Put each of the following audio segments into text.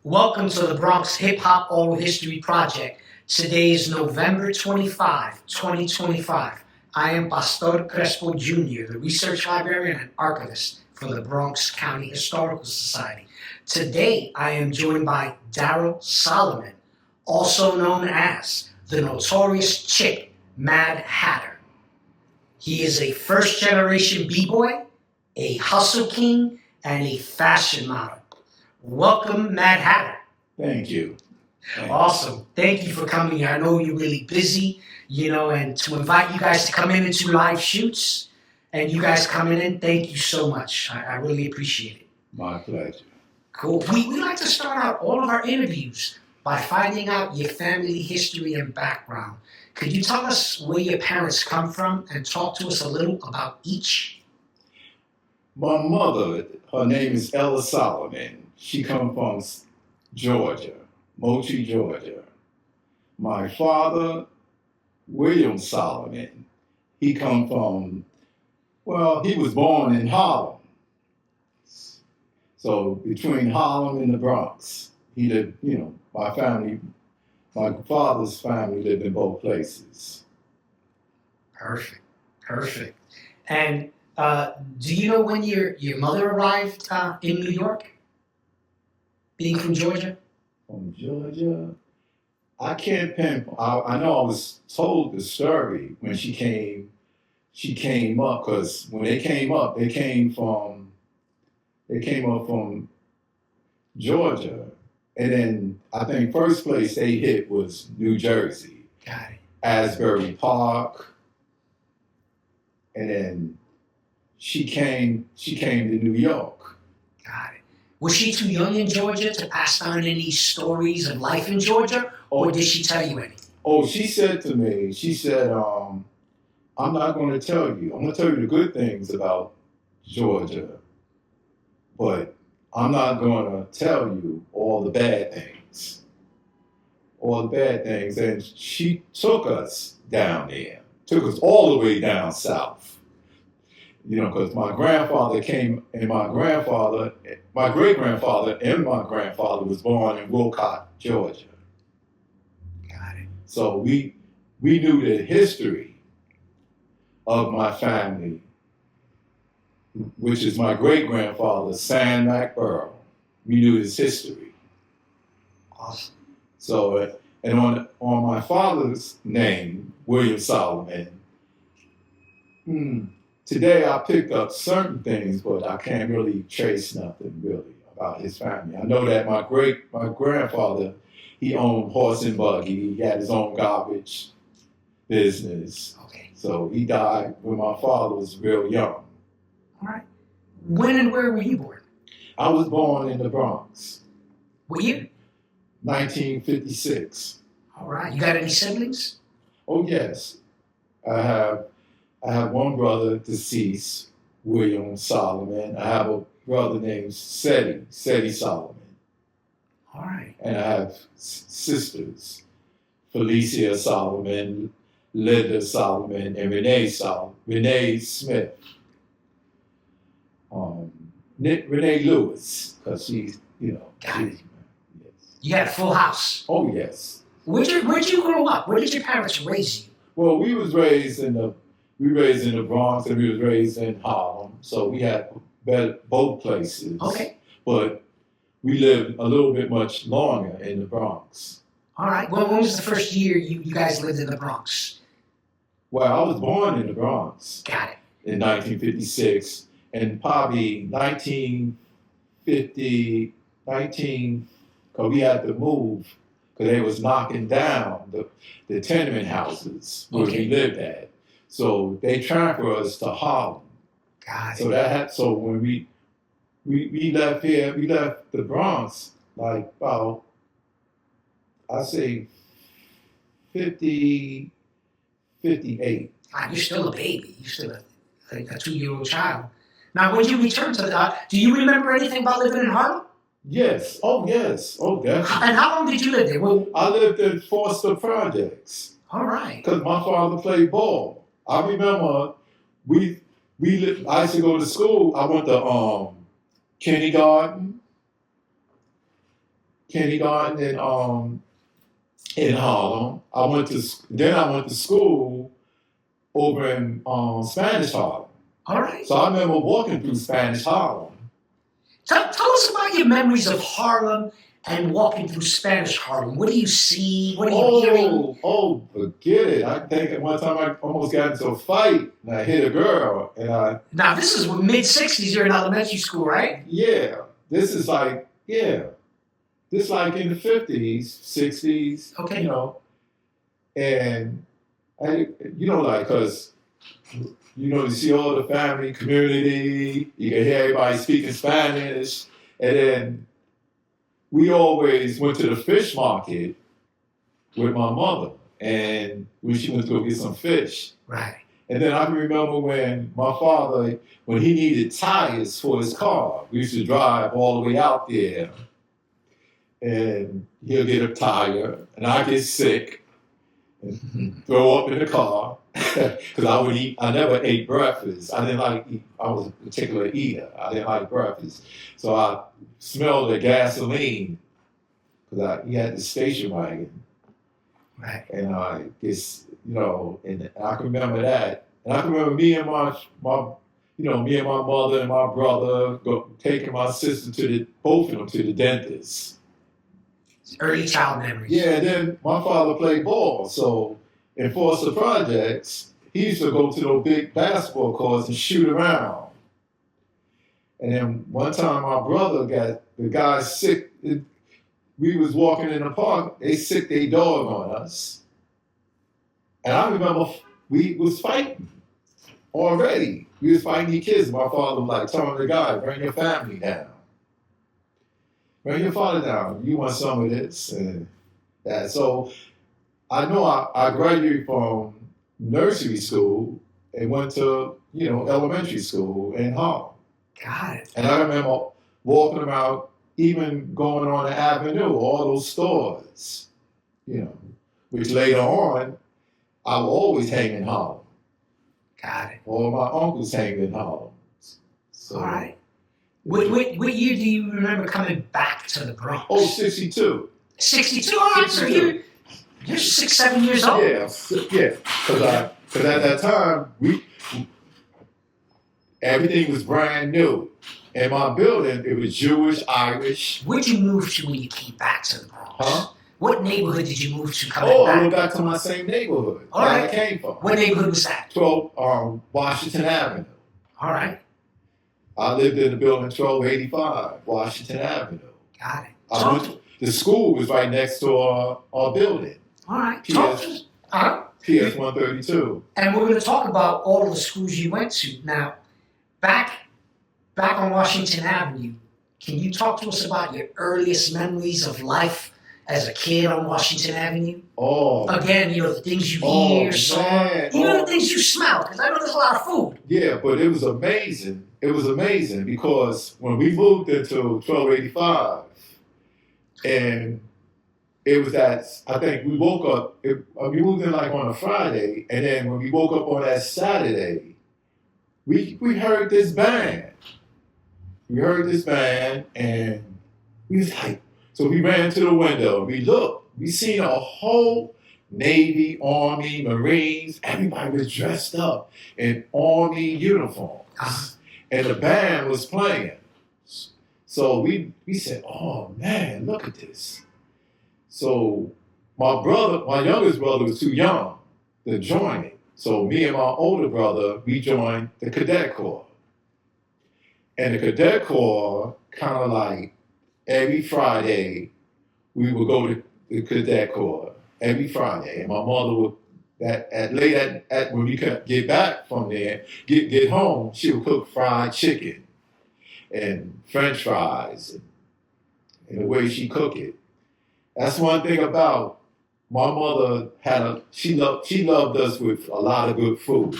Welcome to the Bronx Hip Hop Oral History Project. Today is November 25, 2025. I am Pastor Crespo Jr., the research librarian and archivist for the Bronx County Historical Society. Today, I am joined by Darryl Solomon, also known as the Notorious Mad Hatter. He is a first-generation b-boy, a hustle king, and a fashion model. Welcome, Mad Hatter. Thank you. Awesome. Thank you for coming here. I know you're really busy, and to invite you guys to come in and do live shoots, and you guys coming in, thank you so much. I really appreciate it. My pleasure. Cool. We like to start out all of our interviews by finding out your family history and background. Could you tell us where your parents come from and talk to us a little about each? My mother, her name is Ella Solomon. She comes from Georgia, Mochi, Georgia. My father, William Solomon, he come from, he was born in Harlem. So between Harlem and the Bronx, he lived, my father's family lived in both places. Perfect. And do you know when your mother arrived in New York? Being from Georgia? From Georgia? I can't pinpoint. I know I was told the story when she came up, because when they came up, they came up from Georgia. And then I think first place they hit was New Jersey. Got it. Asbury Park. And then she came to New York. Got it. Was she too young in Georgia to pass down any stories of life in Georgia, or did she tell you anything? Oh, she said to me, I'm not going to tell you. I'm going to tell you the good things about Georgia, but I'm not going to tell you all the bad things. And she took us down there, took us all the way down south. Because my grandfather came, and my great-grandfather and my grandfather was born in Wilcott, Georgia. Got it. So we knew the history of my family, which is my great-grandfather, Sam McBurl. We knew his history. Awesome. So, and on my father's name, William Solomon, today I picked up certain things, but I can't really trace nothing really about his family. I know that my grandfather, he owned horse and buggy. He had his own garbage business. Okay. So he died when my father was real young. All right. When and where were you born? I was born in the Bronx. What year? 1956. All right. You got any siblings? Oh yes, I have one brother deceased, William Solomon. I have a brother named Seti Solomon. All right. And I have sisters, Felicia Solomon, Linda Solomon, and Renee Smith. Renee Lewis, because she's, Got it. Yes. You had a full house. Oh yes. Where'd you grow up? Where did your parents raise you? Well, we raised in the Bronx, and we was raised in Harlem, so we had both places. Okay. But we lived a little bit much longer in the Bronx. All right. Well, when was the first year you guys lived in the Bronx? Well, I was born in the Bronx. Got it. In 1956, and probably 1950, because we had to move, because they was knocking down the tenement houses where we lived at. So they transferred us to Harlem. Got it. So when we left here, we left the Bronx like about, I say 50, 58. You're still a baby. You're still a 2-year-old child. Now, when you return to do you remember anything about living in Harlem? Yes. Oh, yes. Oh, definitely. And how long did you live there? Well, I lived in Foster Projects. All right. Because my father played ball. I remember I used to go to school. I went to kindergarten, kindergarten in Harlem. I went to school over in Spanish Harlem. All right. So I remember walking through Spanish Harlem. Tell us about your memories of Harlem and walking through Spanish Harlem. What do you see? What are you hearing? Oh, forget it. I think at one time I almost got into a fight and I hit a girl Now, this is mid-'60s. You're in elementary school, right? Yeah. This is like in the 50s, 60s. Okay. You know. And, because, you see all the family, community, you can hear everybody speaking Spanish. And then we always went to the fish market with my mother. And when she went to go get some fish. Right. And then I can remember when my father, when he needed tires for his car, we used to drive all the way out there. And he'll get a tire, and I get sick and throw up in the car. Because I never ate breakfast. I didn't like eat. I was a particular eater. I didn't like breakfast. So I smelled the gasoline because he had the station wagon. Right. And I guess, and I can remember that. And I can remember me and my mother and my brother taking my sister both of them to the dentist. Early child memories. Yeah, and then my father played ball. So in Foster Projects, he used to go to those big basketball courts and shoot around. And then one time my brother got the guy sick. We was walking in the park, they sicked their dog on us. And I remember we was fighting already. We was fighting the kids. My father was like telling the guy, bring your family down. Bring your father down. You want some of this and that. So I know I graduated from nursery school and went to, elementary school in Harlem. Got it. And I remember walking around, even going on the avenue, all those stores, which later on, I would always hang in Harlem. Got it. All my uncles hanged in Harlem. So, all right. What year do you remember coming back to the Bronx? Oh, 62. 62? All right, so you're 6, 7 years old. Yeah. Because at that time, everything was brand new. In my building, it was Jewish, Irish. Where'd you move to when you came back to the Bronx? Huh? What neighborhood did you move to coming back? I went back to my same neighborhood all right. I came from. What neighborhood was that? 12 Washington Avenue. All right. I lived in the building 1285, Washington Avenue. Got it. The school was right next to our building. All right. PS 132. And we're going to talk about all of the schools you went to. Now, back on Washington Avenue, can you talk to us about your earliest memories of life as a kid on Washington Avenue? Oh. Again, the things you hear, saw, the things you smell, because I know there's a lot of food. Yeah, but it was amazing. It was amazing because when we moved into 1285, and it was I think we woke up, we moved in like on a Friday, and then when we woke up on that Saturday, we heard this band. We heard this band, and we was like, so we ran to the window, we looked, we seen a whole Navy, Army, Marines, everybody was dressed up in Army uniforms. And the band was playing. So we said, oh man, look at this. So my youngest brother was too young to join it. So me and my older brother, we joined the Cadet Corps. And the Cadet Corps, kind of like every Friday, we would go to the Cadet Corps every Friday. And my mother would, when we could get back from there, get home, she would cook fried chicken and French fries and the way she cooked it. That's one thing about my mother she loved us with a lot of good food.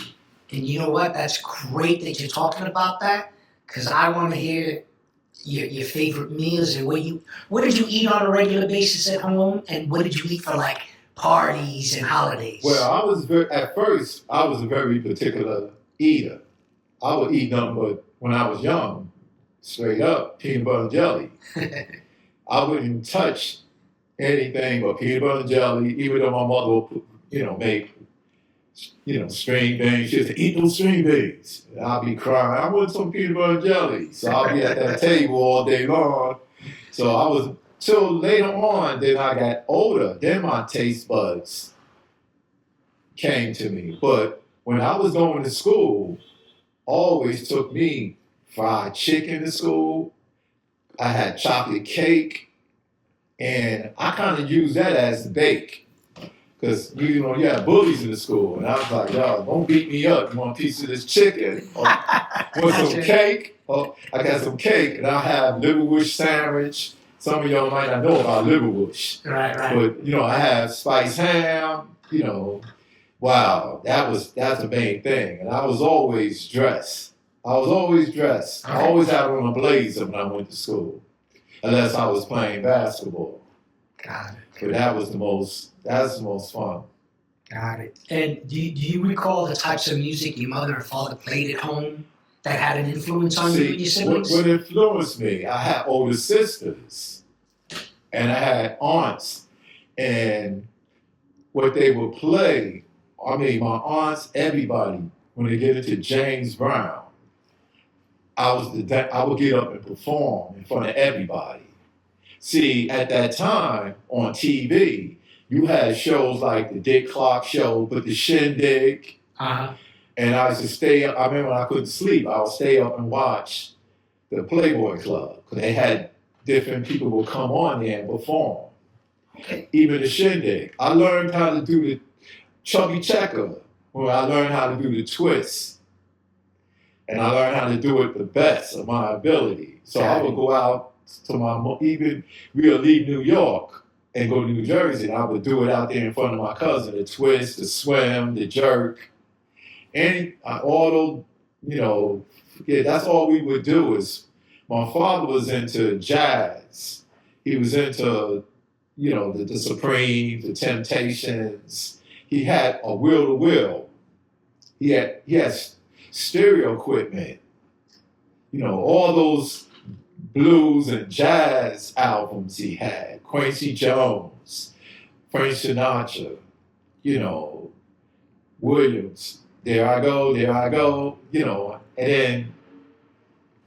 And you know what? That's great that you're talking about that, because I want to hear your favorite meals and what did you eat on a regular basis at home, and what did you eat for like parties and holidays? Well, at first I was a very particular eater. I would eat nothing but when I was young, straight up peanut butter and jelly. I wouldn't touch anything but peanut butter and jelly, even though my mother would, make, string beans. She'd say, eat those string beans. And I'll be crying, I want some peanut butter and jelly. So I'll be at that table all day long. So I was, till later on, then I got older, then my taste buds came to me. But when I was going to school, always took me fried chicken to school. I had chocolate cake. And I kind of used that as the bake. Because, you had bullies in the school. And I was like, y'all, don't beat me up. You want a piece of this chicken? Or want some cake? Oh, I got some cake. And I have liverwurst sandwich. Some of y'all might not know about liverwurst. Right. But, I have spiced ham. Wow, that's the main thing. And I was always dressed. I always had on a blazer when I went to school. Unless I was playing basketball. Got it. But that's the most fun. Got it. And do you recall the types of music your mother and father played at home that had an influence on you and your siblings? What influenced me, I had older sisters and I had aunts. And what they would play, my aunts, everybody, when they get into James Brown, I would get up and perform in front of everybody. See, at that time on TV, you had shows like the Dick Clark Show, but the Shindig. Uh-huh. And I used to stay up. I remember when I couldn't sleep, I would stay up and watch the Playboy Club. Because they had different people would come on there and perform. Okay. Even the Shindig. I learned how to do the Chubby Checker, where I learned how to do the twist. And I learned how to do it the best of my ability. So I would go out to we would leave New York and go to New Jersey, and I would do it out there in front of my cousin, the twist, the swim, the jerk. And that's all we would do is, my father was into jazz. He was into, the Supremes, the Temptations. He had a will-to-will. He had stereo equipment, all those blues and jazz albums he had, Quincy Jones, Frank Sinatra, Williams, there I go, and then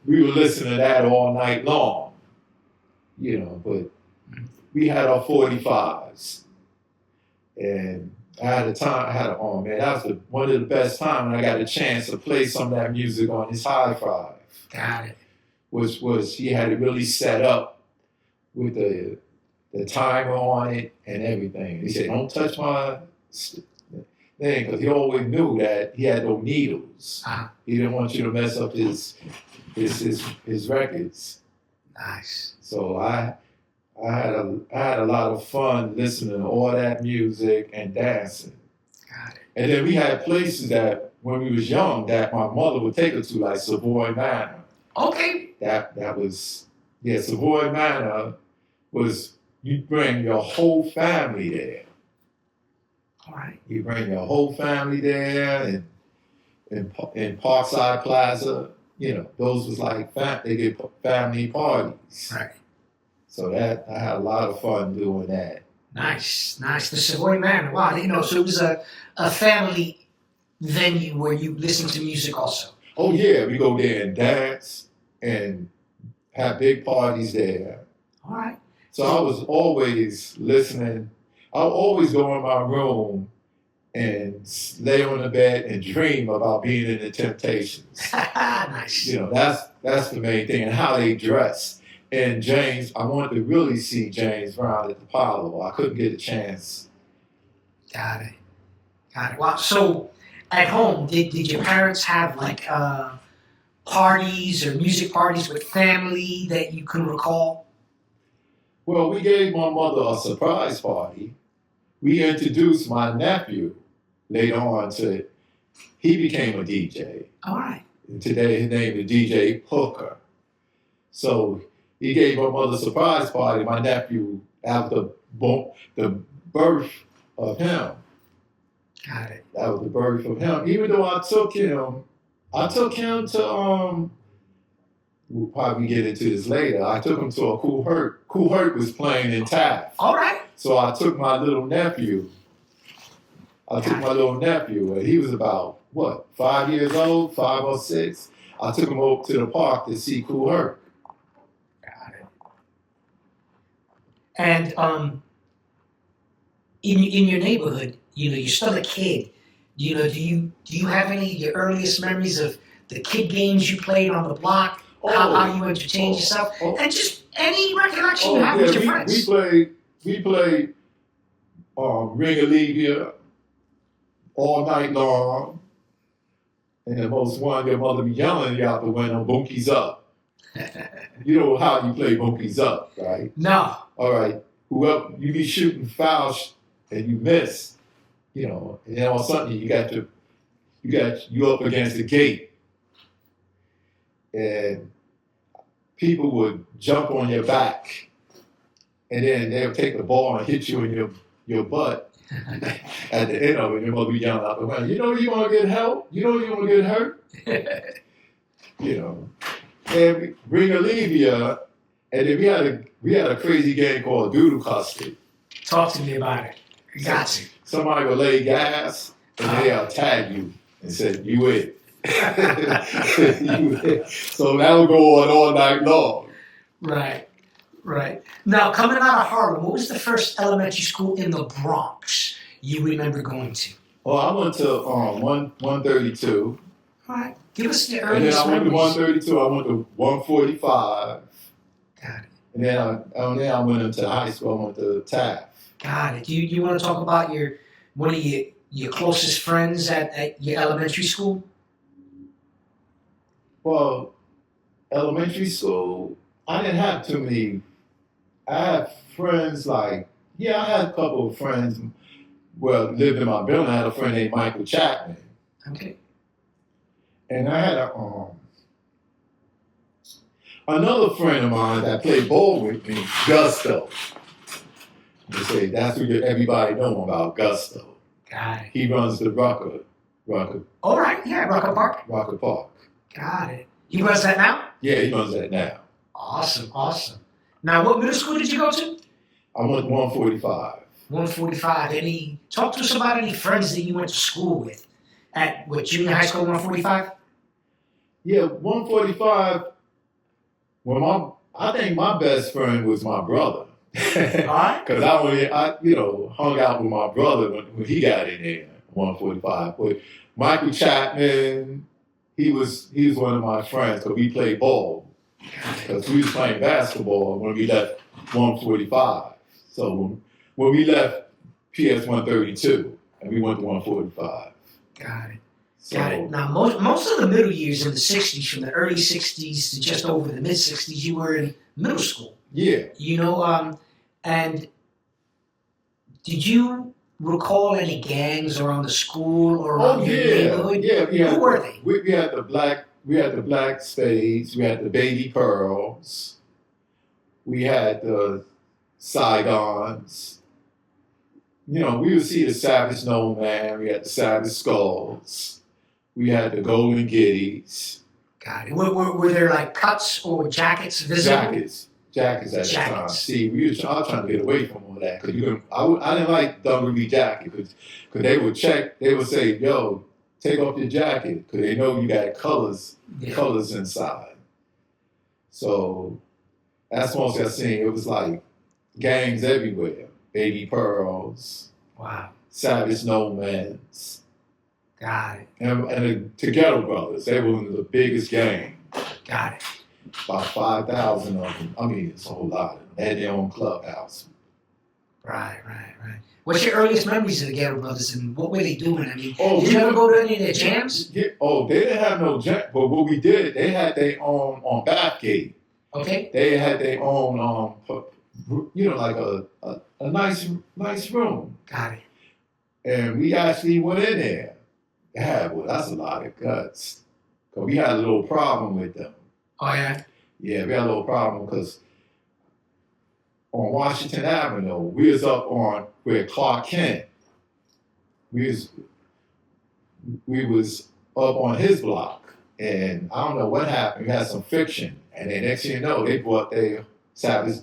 we would listen to that all night long, but we had our 45s, and that was one of the best times when I got a chance to play some of that music on his hi-fi. Got it. Was he had it really set up with the timer on it and everything. He said, don't touch my thing, because he always knew that he had no needles. Uh-huh. He didn't want you to mess up his records. Nice. So I had a lot of fun listening to all that music and dancing. Got it. And then we had places that when we was young that my mother would take us to, like Savoy Manor. Okay. That was Savoy Manor was, you bring your whole family there. All right. You bring your whole family there, and in Parkside Plaza, those was like they did family parties. Right. So I had a lot of fun doing that. Nice. The Savoy Manor. Wow. So it was a family venue where you listen to music also. Oh yeah, we go there and dance and have big parties there. All right. So I was always listening. I would always go in my room and lay on the bed and dream about being in the Temptations. Nice. That's the main thing, and how they dress. And James, I wanted to really see James Brown at the Apollo. I couldn't get a chance. Got it. Wow. So at home, did your parents have like parties or music parties with family that you can recall? Well, we gave my mother a surprise party. We introduced my nephew later on he became a DJ. All right. And today his name is DJ Hooker. So he gave my mother a surprise party, my nephew, after the birth of him. Got it. That was the birth of him. Even though I took him to we'll probably get into this later. I took him to a Kool Herc. Kool Herc was playing in Taft. All right. So I took my little nephew. And he was about, 5 years old, 5 or 6. I took him over to the park to see Kool Herc. Got it. And in your neighborhood, you're still a kid. Do you have any of your earliest memories of the kid games you played on the block? How you entertained yourself? And just any recollection you have with your friends. We played Ring-a-Levia all night long. And the most one, your mother be yelling you out the window, Bunkies up. You know how you play Bunkies up, right? No. All right. Whoever you be shooting fouls and you miss, and then all of a sudden you up against the gate. And people would jump on your back. And then they'll take the ball and hit you in your butt. At the end of it, your mother be yelling out the window, you want to get help? You want to get hurt? And Ring-a-Levia, and then we had a crazy game called Doodle Custard. Talk to me about it. Got you. Somebody will lay gas, and they'll tag you and say, you it. So that'll go on all night long. Right. Now, coming out of Harlem, what was the first elementary school in the Bronx you remember going to? Oh, I went to 132. All right. Give us the And earliest then I went to memories. 132. I went to 145. Got it. And then I went into high school. I went to Taft. Got it. You want to talk about one of your closest friends at your elementary school? Well, elementary school, I didn't have too many. I had friends I had a couple of friends. Lived in my building. I had a friend named Michael Chapman. Okay. And I had another friend of mine that played ball with me, Gusto. They say that's who everybody know about, Gusto. Got it. He runs the Rucker. All right. Yeah, Rucker Park. Rucker Park. Got it. He runs that now? Yeah, he runs that now. Awesome. Now, what middle school did you go to? I went to 145. 145. Talk to us about any friends that you went to school with at junior high school 145? Yeah, 145. I think my best friend was my brother. Right. Because I hung out with my brother when he got in there, 145. But Michael Chapman, he was one of my friends because we played ball. Because we was playing basketball when we left 145. So when we left PS 132 and we went to 145. Got it. Now, most of the middle years in the 60s, from the early 60s to just over the mid 60s, you were in middle school. Yeah. And did you recall any gangs around the school or around your neighborhood? Yeah. Who were they? We had the black Spades. We had the Baby Pearls. We had the Saigons. We would see the Savage No Man. We had the Savage Skulls. We had the Golden Giddies. Got it. Were there like cuts or jackets visible? Jackets at the time. See, I was trying to get away from all that because I didn't like dungaree jacket because they would check. They would say, "Yo, take off your jacket," because they know you got colors inside. So that's what I seen. It was like gangs everywhere. Baby Pearls. Wow. Savage No Mans. Got it. And the Ghetto Brothers. They were one of the biggest gang. Got it. About 5,000 of them. I mean, it's a whole lot of them. They had their own clubhouse. Right. What's your earliest memories of the Ghetto Brothers and what were they doing? I mean, did you ever go to any of their jams? Yeah, they didn't have no jam, but what we did, they had their own on Bathgate. Okay. They had their own, like a nice room. Got it. And we actually went in there. Yeah, well, that's a lot of guts. Because we had a little problem with them. Oh, yeah? Yeah, we had a little problem because on Washington Avenue, we was up on where Clark Kent. We was up on his block. And I don't know what happened. We had some fiction. And then next thing you know, they brought their Savage,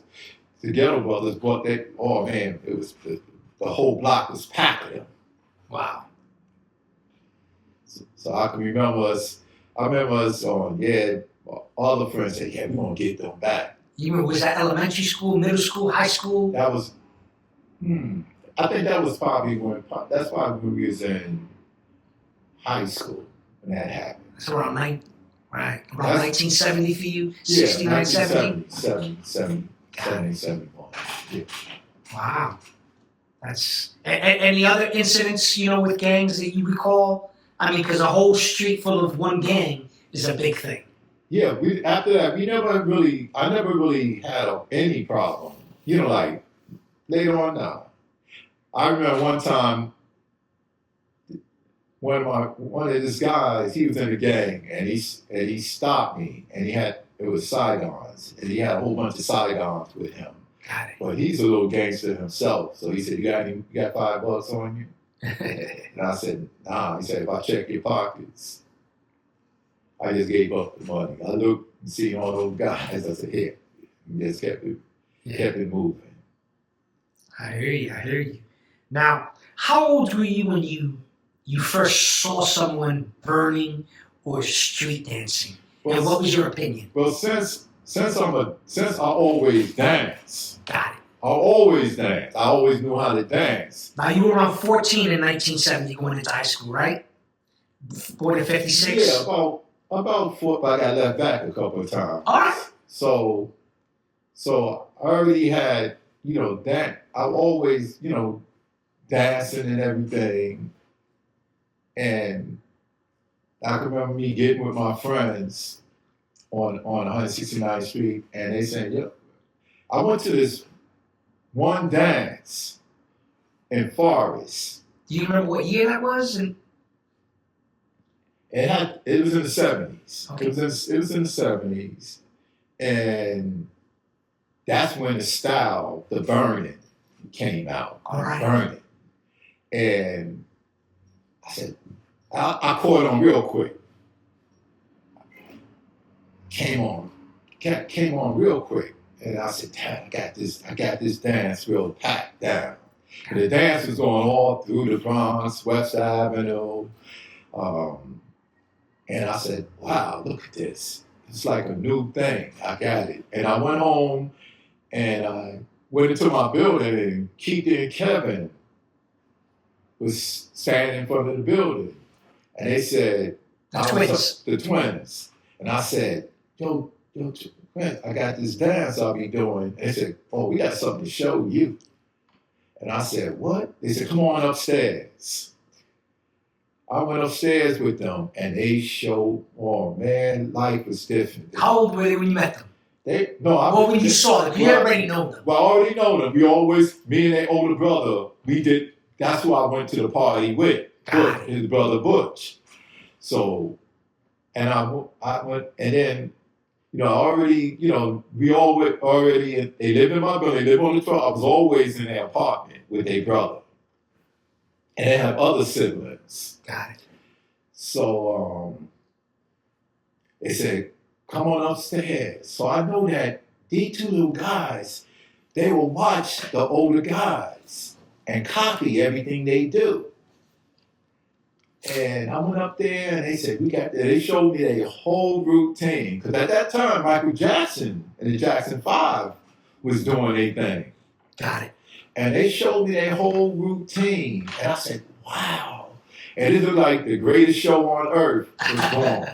the Ghetto Brothers brought their, oh man, it was, the whole block was packed with them. Wow. So I can remember us on, all the friends said, yeah, we're going to get them back. Was that elementary school, middle school, high school? That was, I think that was probably when we was in high school when that happened. That's around 1970 for you? 69, 70? 71. Yeah. Wow. That's, any other incidents, with gangs that you recall? I mean, because a whole street full of one gang is a big thing. Yeah, after that, I never really had any problem. Like later on now. I remember one time, one of these guys, he was in a gang, and he stopped me, and it was Saigons, and he had a whole bunch of Saigons with him. Got it. But he's a little gangster himself, so he said, "You got $5 on you?" And I said, "Nah." He said, "If I check your pockets." I just gave up the money. I looked and see all those guys. I said, "Here." And just kept it moving. I hear you. Now, how old were you when you first saw someone burning or street dancing? And what was your opinion? Well, since I always dance. Got it. I always dance. I always knew how to dance. Now, you were around 14 in 1970 going into high school, right? Born in 56? Yeah, about 4, but I got left back a couple of times. All right. So I already had, that. I always, dancing and everything. And I can remember me getting with my friends on 169th Street, and they said, "Yep." I went to this one dance in Forest. Do you remember what year that was? And it was in the 70s. Okay. It was in the 70s, and that's when the style, the burning, came out. All right. Burning, and I said, I caught it on real quick. Came on real quick, and I said, "Damn, I got this dance real packed down." And the dance was going all through the Bronx, West Avenue, and I said, "Wow, look at this! It's like a new thing. I got it." And I went home, and I went into my building, and Keith and Kevin was standing in front of the building, and they said, the twins. And I said, yo, twins, I got this dance I'll be doing. They said, "Oh, we got something to show you." And I said, "What?" They said, "Come on upstairs." I went upstairs with them, and they showed, oh man, life was different. How old were they when you met them? When you saw them, you already know them. Well, I already know them. Me and their older brother, that's who I went to the party with, his brother Butch. So, and I went, and then, we all went already, they lived in my building, they lived on the 12th. I was always in their apartment with their brother. And they have other siblings. Got it. So, they said, "Come on upstairs." So I know that these two little guys, they will watch the older guys and copy everything they do. And I went up there, and they said, they showed me their whole routine. Because at that time, Michael Jackson and the Jackson 5 was doing their thing. Got it. And they showed me their whole routine. And I said, wow. And it looked like the greatest show on earth was going.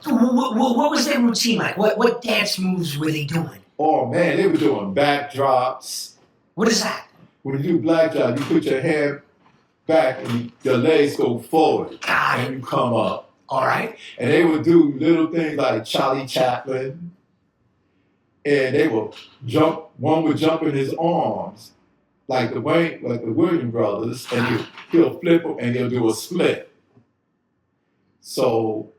What was their routine like? What dance moves were they doing? Oh, man, they were doing backdrops. What is that? When you do backdrop, you put your hand back and your legs go forward. Got it. And you come up. All right. And they would do little things like Charlie Chaplin. And they would jump, one would jump in his arms, like the Williams brothers, and he'll flip them and he'll do a split. So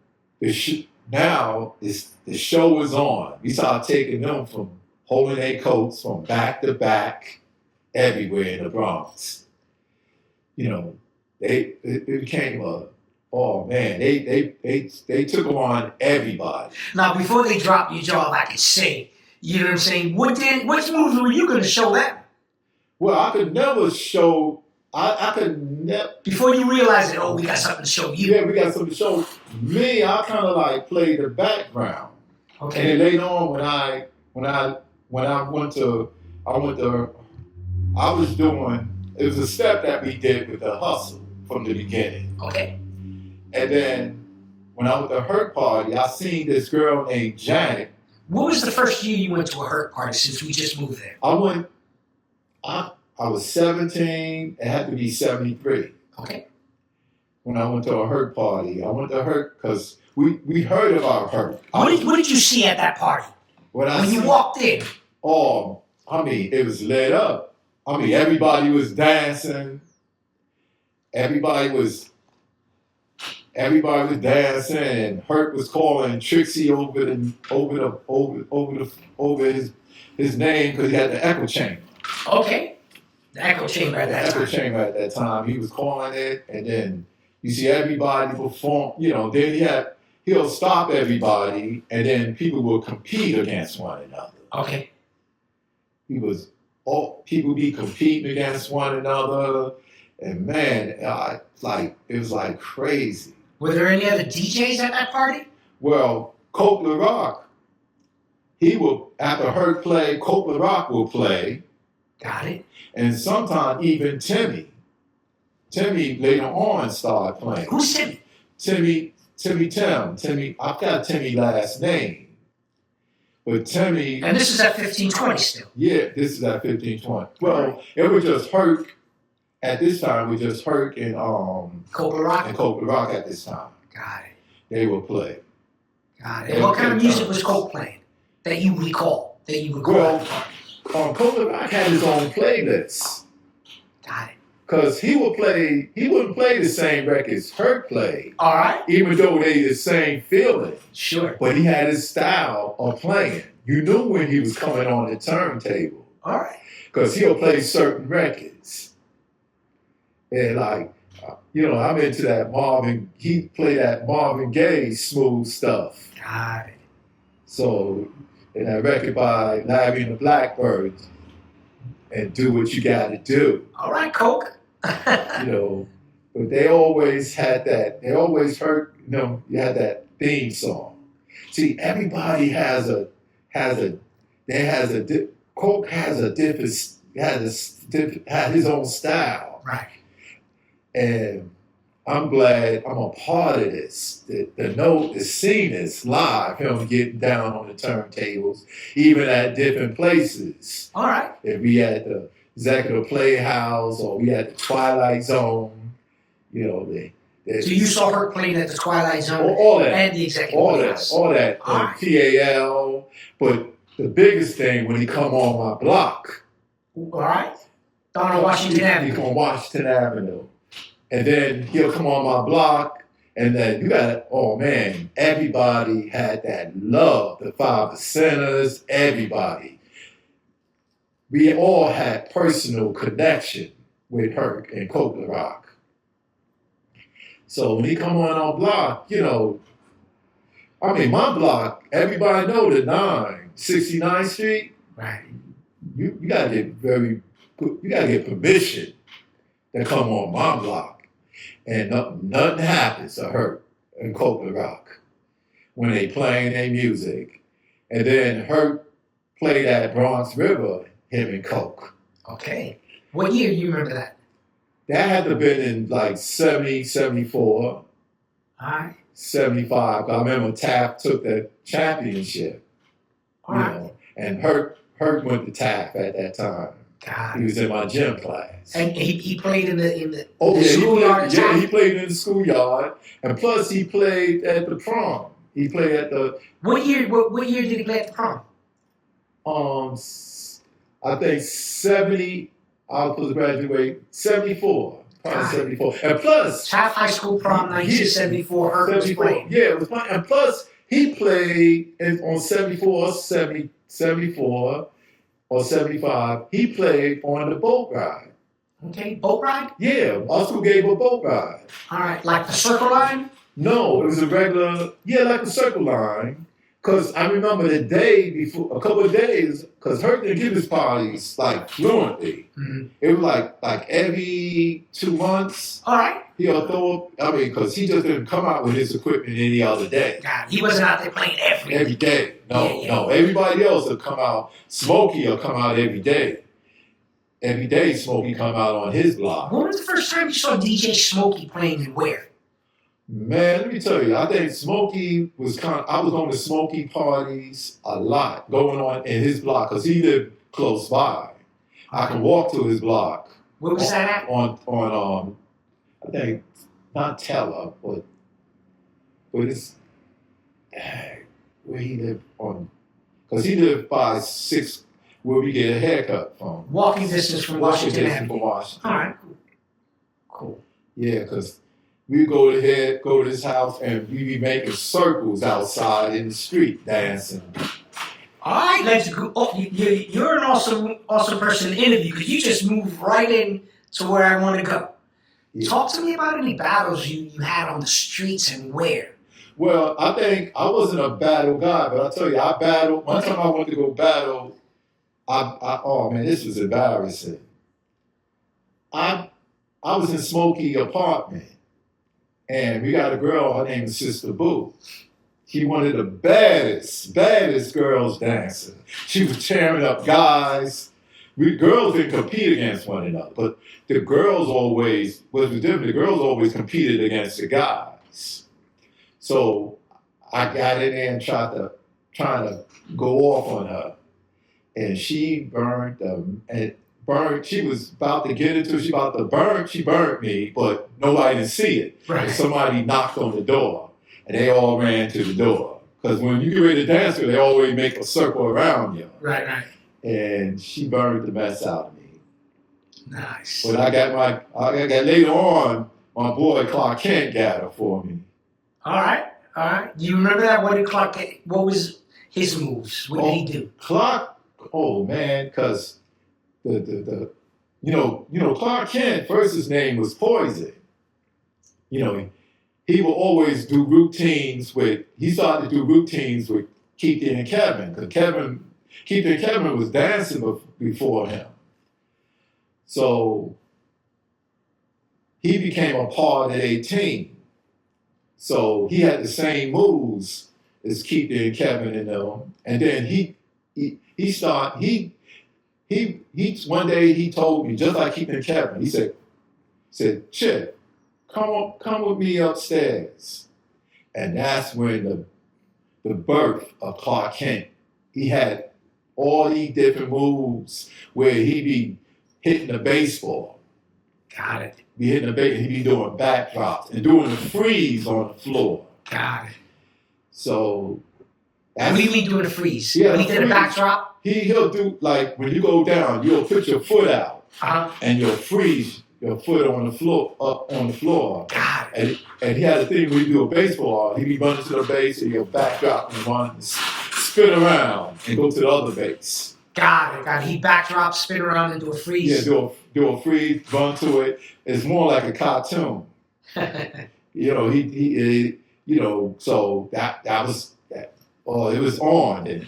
now the show is on. We started taking them from holding their coats from back to back everywhere in the Bronx. It became Oh man, they took on everybody. Now, before they dropped your jaw, I could say, you know what I'm saying? Which moves were you going to show them? Well, I could never show. I could never. Before you realized that, we got something to show you. Yeah, we got something to show. Me, I kind of like played the background. Okay. And then later on, when I went to, I was doing. It was a step that we did with the hustle from the beginning. Okay. And then when I went to Herc party, I seen this girl named Janet. What was the first year you went to a Herc party since we just moved there? I was 17. It had to be 73. Okay. When I went to a Herc party, I went to Herc because we heard about Herc. What did you see at that party? When you walked in? Oh, I mean, it was lit up. I mean, everybody was dancing. Everybody was dancing, and Herc was calling Trixie over his name because he had the echo chamber. Okay. The echo chamber at that time. The echo chamber at that time. He was calling it, and then you see everybody perform. You know, then he'll stop everybody, and then people will compete against one another. Okay. People be competing against one another, and man, it was like crazy. Were there any other DJs at that party? Well, Kool Herc, he will, after Herc play, Kool Herc will play. Got it. And sometimes even Timmy. Timmy later on started playing. Who's Timmy? Timmy, I've got Timmy's last name. But Timmy... And this is at 1520 still? Yeah, this is at 1520. Well, it was just Herc. At this time, we just Herc and Kool Herc? And Kool Herc at this time. Got it. They would play. Got it. What kind of music was Kool playing that you recall? Well, Kool Herc had his own playlist. Got it. Because he wouldn't play the same records Herc played. All right. Even though they the same feeling. Sure. But he had his style of playing. You knew when he was coming on the turntable. All right. Because he'll play certain records. And I'm into that he played that Marvin Gaye smooth stuff. Got it. So, in that record by Larry and the Blackbirds, and Do What You Gotta Do. All right, Coke. But they always had that, they always heard, you had that theme song. See, everybody Coke had his own style. Right. And I'm glad I'm a part of this. The scene is live, him getting down on the turntables, even at different places. All right. If we at the Executive Playhouse or we at the Twilight Zone, so you saw her playing at the Twilight Zone all that, and the Executive Playhouse. All that. PAL. But the biggest thing when he come on my block. All right. Down on Washington Avenue. He come on Washington Avenue. And then he'll come on my block, and then everybody had that love, the 5 Centers, everybody. We all had personal connection with Herc and Kool Herc. So when he come on our block, my block, everybody know the 69th Street. Right. You gotta get permission to come on my block. And nothing happens to Herc and Kool Herc when they playing their music. And then Herc played at Bronx River, him and Coke. Okay. What year do you remember that? That had to have been in like 70, 74. All right. 75. I remember Taft took the championship. All right. And Herc went to Taft at that time. God. He was in my gym class. And he played in the schoolyard? Yeah, he played in the schoolyard. And plus he played at the prom. He played at the... What year did he play at the prom? I think 70... I was supposed to graduate 74. Probably 74. And plus... Taft High School prom, 1974. Herc was playing. Yeah, it was playing. And plus, he played on 74 or 75. He played on the boat ride. Okay, boat ride? Yeah, us who gave a boat ride. All right, like the circle line? No, it was a regular, like a circle line. Because I remember the day before, a couple of days, because Herc didn't give his parties like fluently. Mm-hmm. It was like every 2 months. All right. He'll throw up, because he just didn't come out with his equipment any other day. God, he wasn't out there playing Every day. No. Everybody else will come out. Smokey will come out every day. Every day Smokey come out on his block. When was the first time you saw DJ Smokey playing and where? Man, let me tell you, I think Smokey was I was going to Smokey parties a lot going on in his block because he lived close by. I could walk to his block. Where was that at? On I think, not Teller, but it's where he lived on, because he lived by 6, where we get a haircut from. Walking distance from Washington Ave. All right, cool. Yeah, because we go to his house and we be making circles outside in the street dancing. All right, let's go. Oh, you're an awesome person to interview because you just moved right in to where I want to go. Yeah. Talk to me about any battles you had on the streets and where. Well, I think I wasn't a battle guy, but I tell you, I battled. One time I went to go battle. Oh man, this was embarrassing. I was in Smokey apartment, and we got a girl. Her name is Sister Boo. She one of the baddest girls dancing. She was tearing up guys. We girls didn't compete against one another, but the girls always the girls always competed against the guys. So I got in there and trying to go off on her, and she burned them and burned. She was about to get into. She about to burn. She burned me, but nobody didn't see it. Right. And somebody knocked on the door, and they all ran to the door because when you get ready to dance, they always make a circle around you. Right. And she burned the mess out of me. Nice. But I got later on, my boy Clark Kent got her for me. All right. Do you remember that? What was his moves? What did he do? Clark, oh man, because the Clark Kent, first his name was Poison. He will always do routines he started to do routines with Keith and Kevin, because Keith and Kevin was dancing before him. So he became a part of their team. So he had the same moves as Keith and Kevin and them. And then one day he told me, just like Keith and Kevin, he said, Chip, come with me upstairs. And that's when the birth of Clark Kent. He had all these different moves where he be hitting the baseball. Got it. Be hitting the baseball. He be doing backdrops and doing the freeze on the floor. Got it. So what do you mean doing a freeze? Yeah, when he did a backdrop? He'll do, like, when you go down, you'll put your foot out and you'll freeze your foot on the floor, up on the floor. Got it. And he had a thing when you do a baseball, he'd be running to the base and he'll backdrop and run, spin around and go to the other base. Got it. He backdrop, spin around and do a freeze. Yeah, do a freeze, run to it. It's more like a cartoon. So that was that. Oh, it was on, and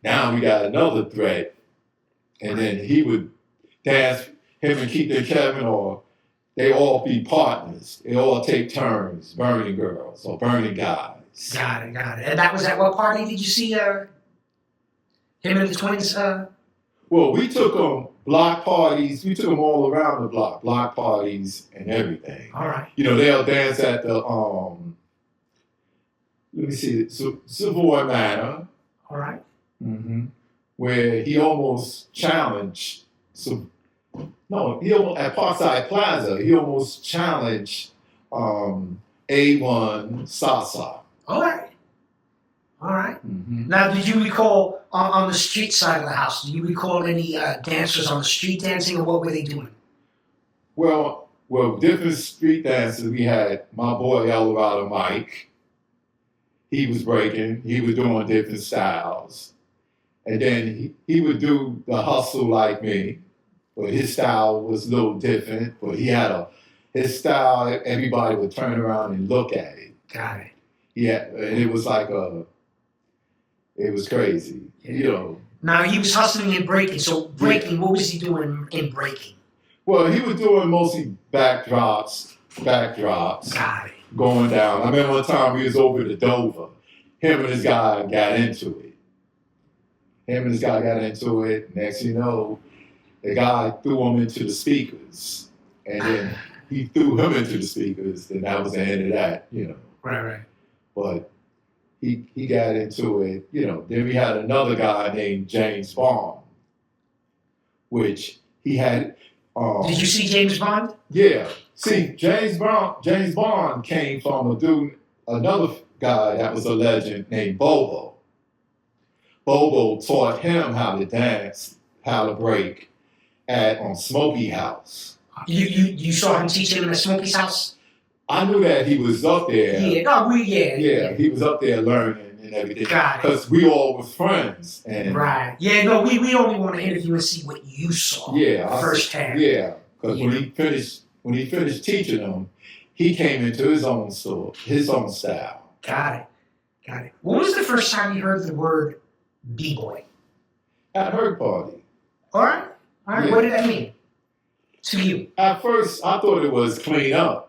now we got another threat, and then he would dance. Him and Keith and Kevin, or they all be partners. They all take turns burning girls or burning guys. Got it. And that was at what party did you see him and the twins? Well, we took them block parties. We took them all around the block parties and everything. All right. They'll dance at the let me see, Savoy Manor. All right. Mm-hmm. Where he almost challenged. At Parkside Plaza, he almost challenged A1 Sasa. All right. Mm-hmm. Now, did you recall on the street side of the house? Do you recall any dancers on the street dancing, or what were they doing? Well, different street dancers. We had my boy Eldorado Mike. He was breaking. He was doing different styles, and then he would do the hustle like me. but his style was a little different. But his style. Everybody would turn around and look at it. Got it. Yeah, and it was like it was crazy. Yeah. You know. Now he was hustling and breaking. So breaking, what was he doing in breaking? Well, he was doing mostly backdrops, Got it. going down. I remember one time we was over to Dover. Him and his guy got into it. Next thing you know, the guy threw him into the speakers. And then he threw him into the speakers. And that was the end of that, you know. Right. But he got into it, you know. Then we had another guy named James Bond, which he had... Did you see James Bond? Yeah. See, James Bond came from another guy that was a legend named Bobo. Bobo taught him how to dance, how to break on Smokey House. You saw him teaching him at Smokey's house? I knew that he was up there. Yeah. He was up there learning and everything. Got it. Because we all was friends. And right. Yeah, no, we only want to interview and see what you saw firsthand. Yeah. Because when he finished teaching them, he came into his own style. Got it. When was the first time you heard the word b-boy? At her party. All right. Yeah. What did that mean to you? At first, I thought it was clean up.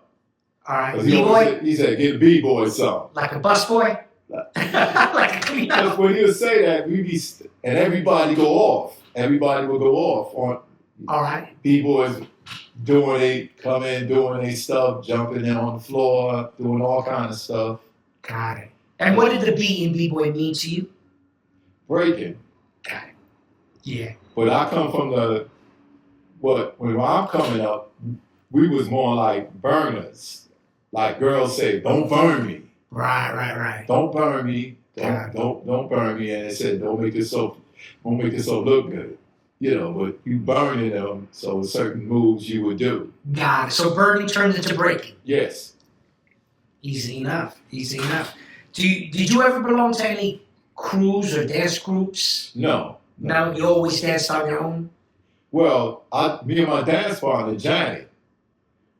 All right. B-boy? He said, get a b-boy something. Like a busboy? Like a clean up. Because when he would say that, and everybody go off. Everybody would go off on all right. B-boys doing their stuff, jumping in on the floor, doing all kind of stuff. Got it. And what did the B in b-boy mean to you? Breaking. Got it. Yeah. But I come from when I'm coming up, we was more like burners. Like girls say, don't burn me. Right. Don't burn me. Don't burn me. And they said, don't make yourself look good. You know, but you burning them, so certain moves you would do. Got it. So burning turns into breaking. Yes. Easy enough. Did you ever belong to any crews or dance groups? No. No, you always danced on your own? Well, me and my dance partner, Janet,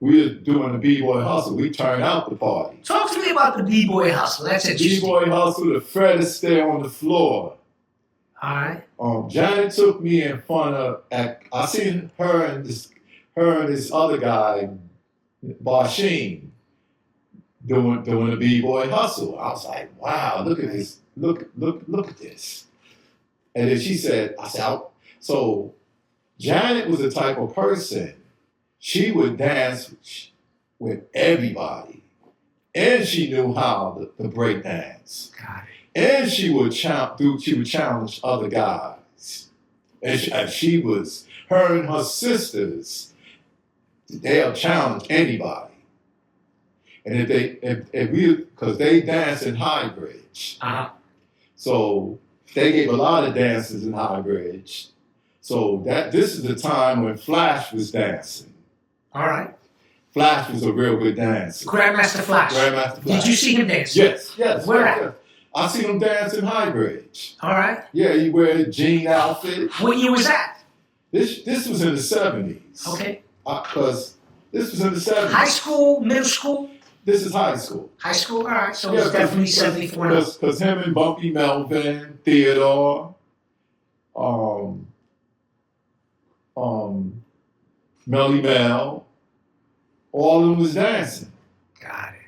we were doing the b-boy hustle. We turned out the party. Talk to me about the b-boy hustle. That's interesting. B-boy hustle, the Fred is stay on the floor. All right. Janet took me in front of. I seen her and this other guy, Basheen, doing the b-boy hustle. I was like, wow, look at this, look at this. And then I said, so Janet was the type of person. She would dance with everybody, and she knew how to break dance. Got it. And she would challenge other guys. And she was, her and her sisters, they'll challenge anybody. And because they dance in High Bridge. Uh-huh. So they gave a lot of dances in High Bridge. So this is the time when Flash was dancing. All right. Flash was a real good dancer. Grandmaster Flash. Did you see him dance? Yes. Where at? Yes. I seen him dance in High Bridge. All right. Yeah, he wear a jean outfit. What year was that? This was in the 70s. Okay. Because this was in the 70s. High school, middle school? This is high school. High school, all right. So it's definitely 74 now. Because him and Bumpy Melvin, Theodore, Melly Mel, all of them was dancing. Got it.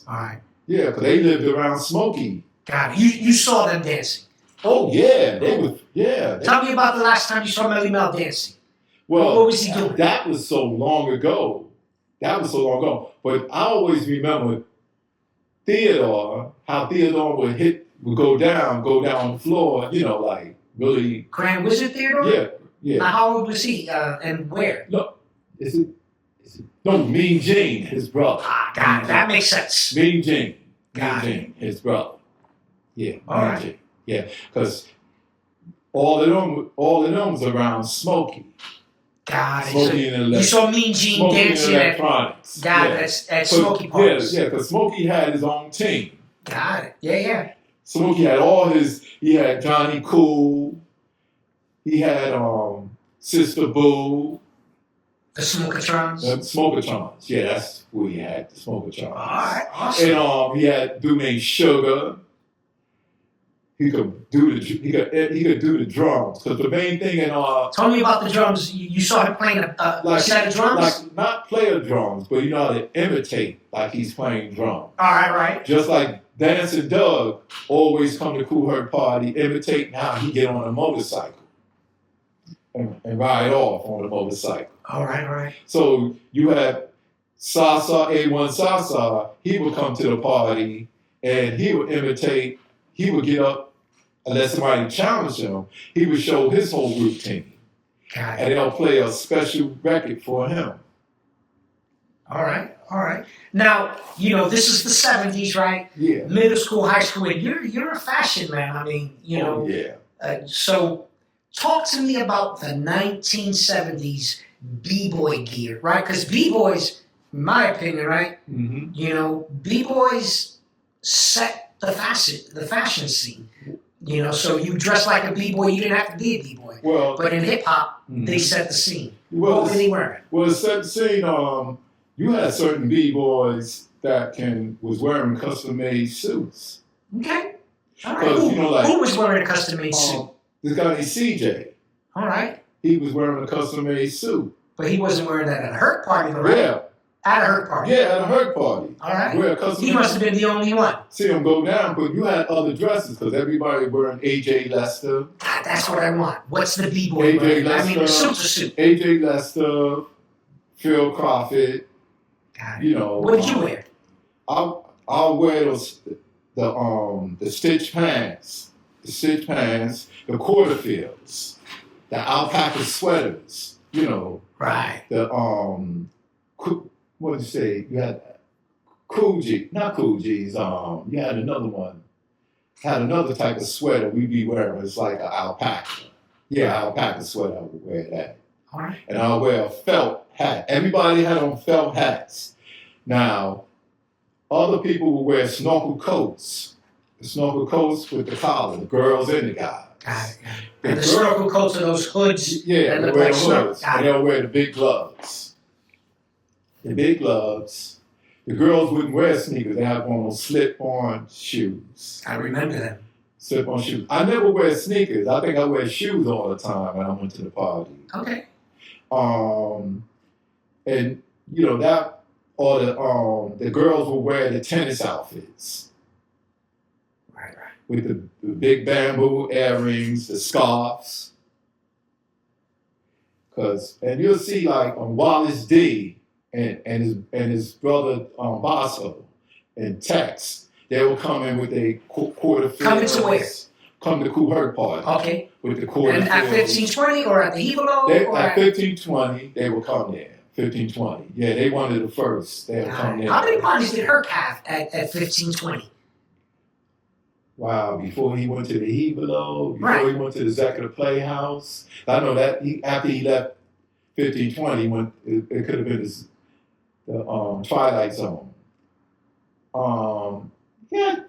All right. Yeah, because they lived around Smokey. Got it. You saw them dancing. Oh, yeah. They was, yeah. Tell me about the last time you saw Melly Mel dancing. Well, what was he doing? That was so long ago. But I always remember Theodore, how Theodore would go down on the floor, you know, like really. Grand Wizard Theodore? Yeah. Now, how old was he and where? No, no, Mean Gene, his brother. Got it. That makes sense. Mean Gene, his brother. Yeah, all right. Gene. Yeah, because all of them was around Smokey. Got it. Smokey So you saw Mean Gene dancing at Smokey parties. Yeah, because Smokey had his own team. Got it. Yeah. Smokey had he had Johnny Cool. He had Sister Boo. The Smokatrons? The Smokatrons. Yeah, that's who he had, the Smokatrons. All right, awesome. And he had a dude named Sugar. He could do the drums. Because the main thing in Tell me about the drums. You saw him playing a set of drums? Like not player drums, but you know how to imitate like he's playing drums. All right. Just like Dancing Doug always come to Kool Herc party, imitating how he get on a motorcycle and ride off on a motorcycle. All right. So you have Sasa, A1 Sasa, he would come to the party and he would imitate, he would get up, unless somebody challenged him, he would show his whole routine. And they'll play a special record for him. All right. Now, this is the 70s, right? Yeah. Middle school, high school, and you're a fashion man. I mean, Yeah. So talk to me about the 1970s b-boy gear, right? Because b-boys, in my opinion, right? Mm-hmm. B-boys set the fashion scene. So you dress like a b-boy, you didn't have to be a b-boy. Well, but in hip-hop, they set the scene. Well, what were they wearing? Well, it set the scene, you had certain b-boys that was wearing custom-made suits. Okay. All right. Who was wearing a custom-made suit? This guy named CJ. All right. He was wearing a custom-made suit. But he wasn't wearing that at a Herc party, though, right? Yeah. At a Herc party? Yeah, at a Herc party. All right. He must have been the only one. See him go down, but you had other dresses because everybody wearing AJ Lester. God, that's what I want. What's the b-boy AJ wearing? Lester. I mean, the suit's a suit. AJ Lester, Phil Crawford. God. What did you wear? I'll wear the stitch pants, the quarterfields, the alpaca sweaters, Right. The what did you say? You had not Cool G's. You had another one. Had another type of sweater we'd be wearing. It's like an alpaca. Yeah, alpaca sweater. I would wear that. All right. And I'll wear a felt hat. Everybody had on felt hats. Now, other people would wear snorkel coats. The snorkel coats with the collar, the girls and the guys. Got it. And the snorkel coats are those hoods. Yeah, they wear hoods. And they'll wear the big gloves. The big gloves. The girls wouldn't wear sneakers. They had on those slip-on shoes. I remember them. Slip-on shoes. I never wear sneakers. I think I wear shoes all the time when I went to the party. Okay. And that, or the girls will wear the tennis outfits. Right. With the big bamboo earrings, the scarves. And you'll see like on Wallace D and his brother Basso and Tex, they will come in with a quarter field. Coming to where? Come to Kool Herc party. Okay. With the quarter And at 1520 or at the Evilo? At 1520, they will come there. 1520. Yeah, they wanted it first. They'll come there. How many parties did Herc have at 1520? Wow, before he went to the Evilo, before he went to the Executive Playhouse. I know that after he left 1520, it could have been the Twilight Zone. He had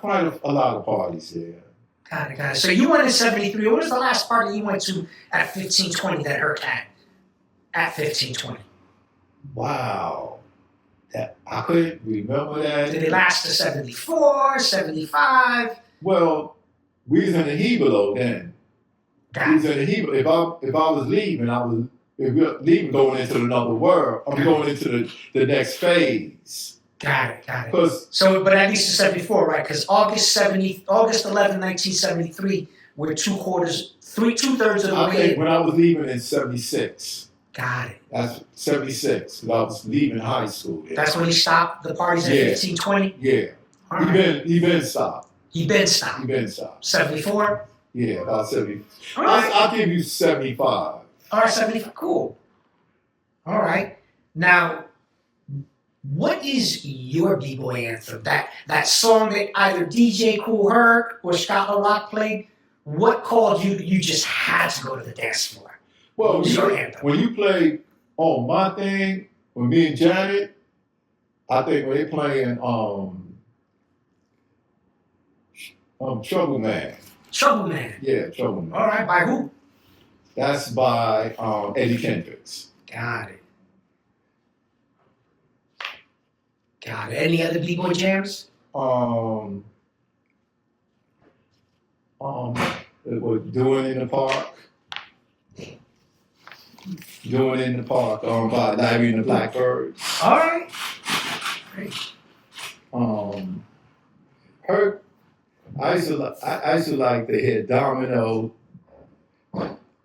quite a lot of parties there. Got it. So you went in 73. What was the last party you went to at 1520 that Herc had? At 1520. Wow. I couldn't remember that. Did it last to 74, 75? Well, we was in the Evilo then. We was in the Evilo. If I was leaving, if we were leaving going into another world, I'm going into the next phase. Got it. But at least to 74, right? Because August 11, 1973, we're 2/3 of the way. I think when I was leaving in 76. Got it. That's 76. I was leaving high school. Yeah. That's when he stopped the parties at 1520? Yeah. Right. He been stopped. 74? Yeah, about 70. All right. I'll give you 75. All right, 75. Cool. All right. Now, what is your b-boy anthem? That song that either DJ Kool Herc or Scott LaRock played, what called you? You just had to go to the dance floor. Well, when you play on my thing, with me and Janet, I think when they playing Trouble Man. Trouble Man. Yeah, Trouble Man. All right, by who? That's by Eddie Kendricks. Got it. Got it. Any other b-boy jams? It was Doing in the Park. Doing in the Park by Larry and the Blackbirds. All right. Great. Herc, I used to like to hear Domino.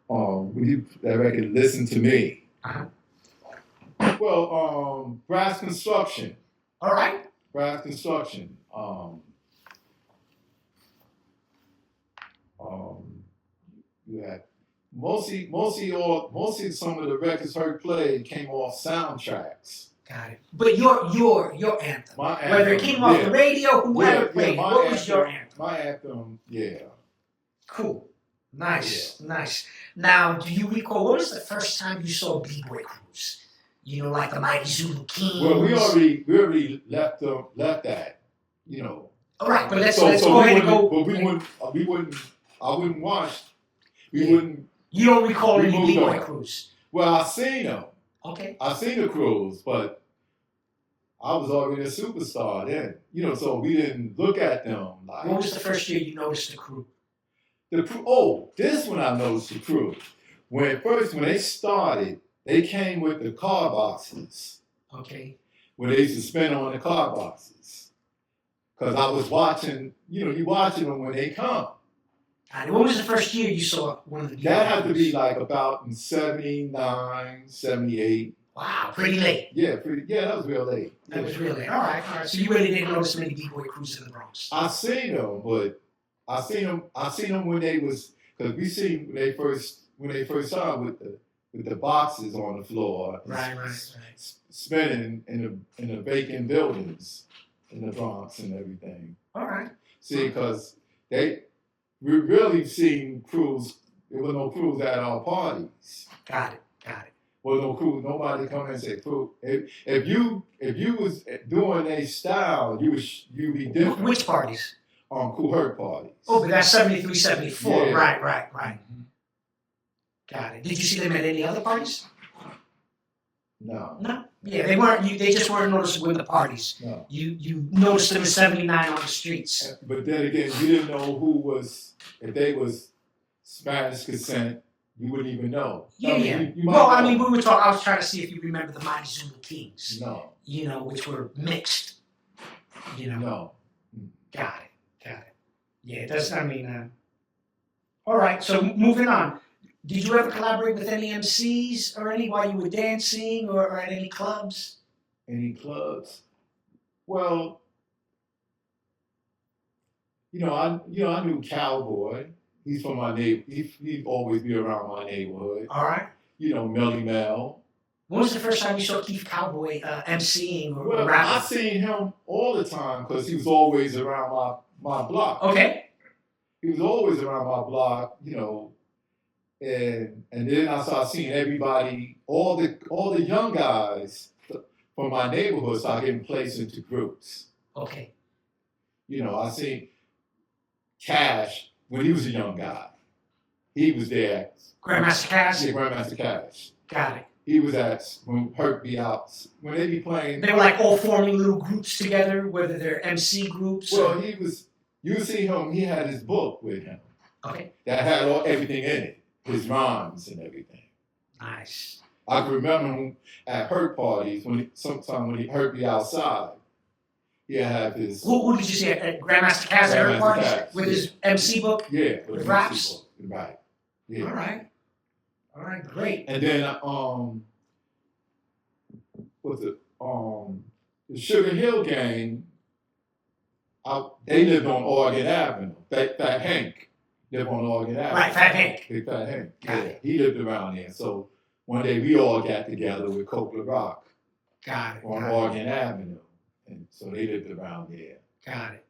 Would you that record Listen to Me? Uh-huh. Well, Brass Construction. All right. Brass Construction. You had mostly some of the records Herc played came off soundtracks. Got it. But your anthem, My anthem, whether it came off the radio, whoever played it, what was your anthem? My anthem, yeah. Cool. Nice. Now, do you recall, what was the first time you saw b-boy crews? You know, like the Mighty Zulu Kings. Well, we already left that, you know. All right, but let's go ahead and go. But I wouldn't watch. Wouldn't. You don't recall any b-boy crews? Well, I seen them. Okay. I seen the crews, but I was already a superstar then. You know, so we didn't look at them like. What was the first year you noticed the crew? This one I noticed the crew. When they started, they came with the car boxes. Okay. When they used to spin on the car boxes. Because I was watching, you watching them when they come. And what was the first year you saw one of the b-boy That had to crews? be like about in 79, 78. Wow, pretty late. Yeah, that was real late. That was real late. All right. So you really didn't notice many b-boy crews in the Bronx? I seen them, but I seen them when they was, because we seen when they first started with the boxes on the floor. Right. Spinning in the vacant buildings in the Bronx and everything. All right. See, because we really seen crews. There were no crews at our parties. Got it. Well, no crew. Nobody come and say crew. If you was doing a style, you be different. Which parties? Kool Herc parties. Oh, but that's 73, 74. Yeah. Right. Got it. Did you see them at any other parties? No. Yeah, they weren't. They just weren't noticeable in the parties. No. You noticed them in 79 on the streets. But then again, you didn't know if they was Spanish descent. You wouldn't even know. Yeah. You might Well, know. I mean, we were talking. I was trying to see if you remember the Mighty Zulu Kings. No. You know, which were mixed. You know. No. Got it. Yeah, that's. I mean. All right. So moving on. Did you ever collaborate with any MCs or any while you were dancing or at any clubs? Any clubs? Well, I knew Cowboy. He's from my neighborhood. He'd always be around my neighborhood. All right. Melly Mel. When was the first time you saw Keith Cowboy MCing or Well, rapping? I seen him all the time because he was always around my block. Okay. He was always around my block, and then I started seeing everybody, all the young guys from my neighborhood start getting placed into groups. Okay. I seen Cash when he was a young guy. He was there. Grandmaster Cass? Yeah, Grandmaster Cash. Got it. He was when Herc be out. When they be playing. They were like all forming little groups together, whether they're MC groups. Well, you see him, he had his book with him. Okay. That had everything in it. His rhymes and everything. Nice. I can remember him at Herc parties sometime when Herc be outside. He'd have his. Who did you see at Grandmaster Cass at her parties? Cass, with yeah. his MC book? Yeah. With raps? Right. Yeah. All right, great. And then the Sugar Hill gang, they lived on Oregon Avenue. Fat Hank lived on Oregon Avenue. Right, Fat Hank. Big Fat Hank. Got Yeah. it. He lived around there. So one day we all got together with Coke Rock Got it. on Oregon Avenue. And so they lived around there. Got it.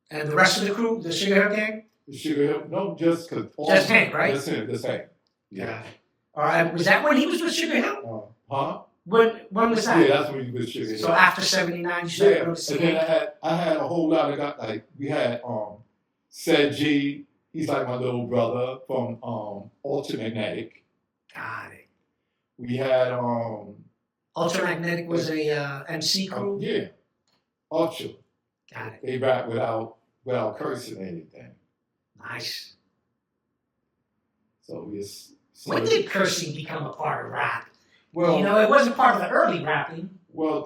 And the rest of the crew, the Sugar Hill gang? The Sugar Hill, no, just because. Just Hank, right? Just Hank. Yeah. Got it. All right, was that when he was with Sugar Hill? Huh? When was that? Yeah, that's when he was Sugar Hill. So after 79, you started Yeah, noticing and then Hank? I had a whole lot of guys, like we had Said G, he's like my little brother from Ultra Magnetic. Got it. We had Ultramagnetic was a MC crew. Yeah, Ultra. Got it. They rap without cursing or anything. Nice. So it's. When did cursing become a part of rap? Well, it wasn't part of the early rapping. Well,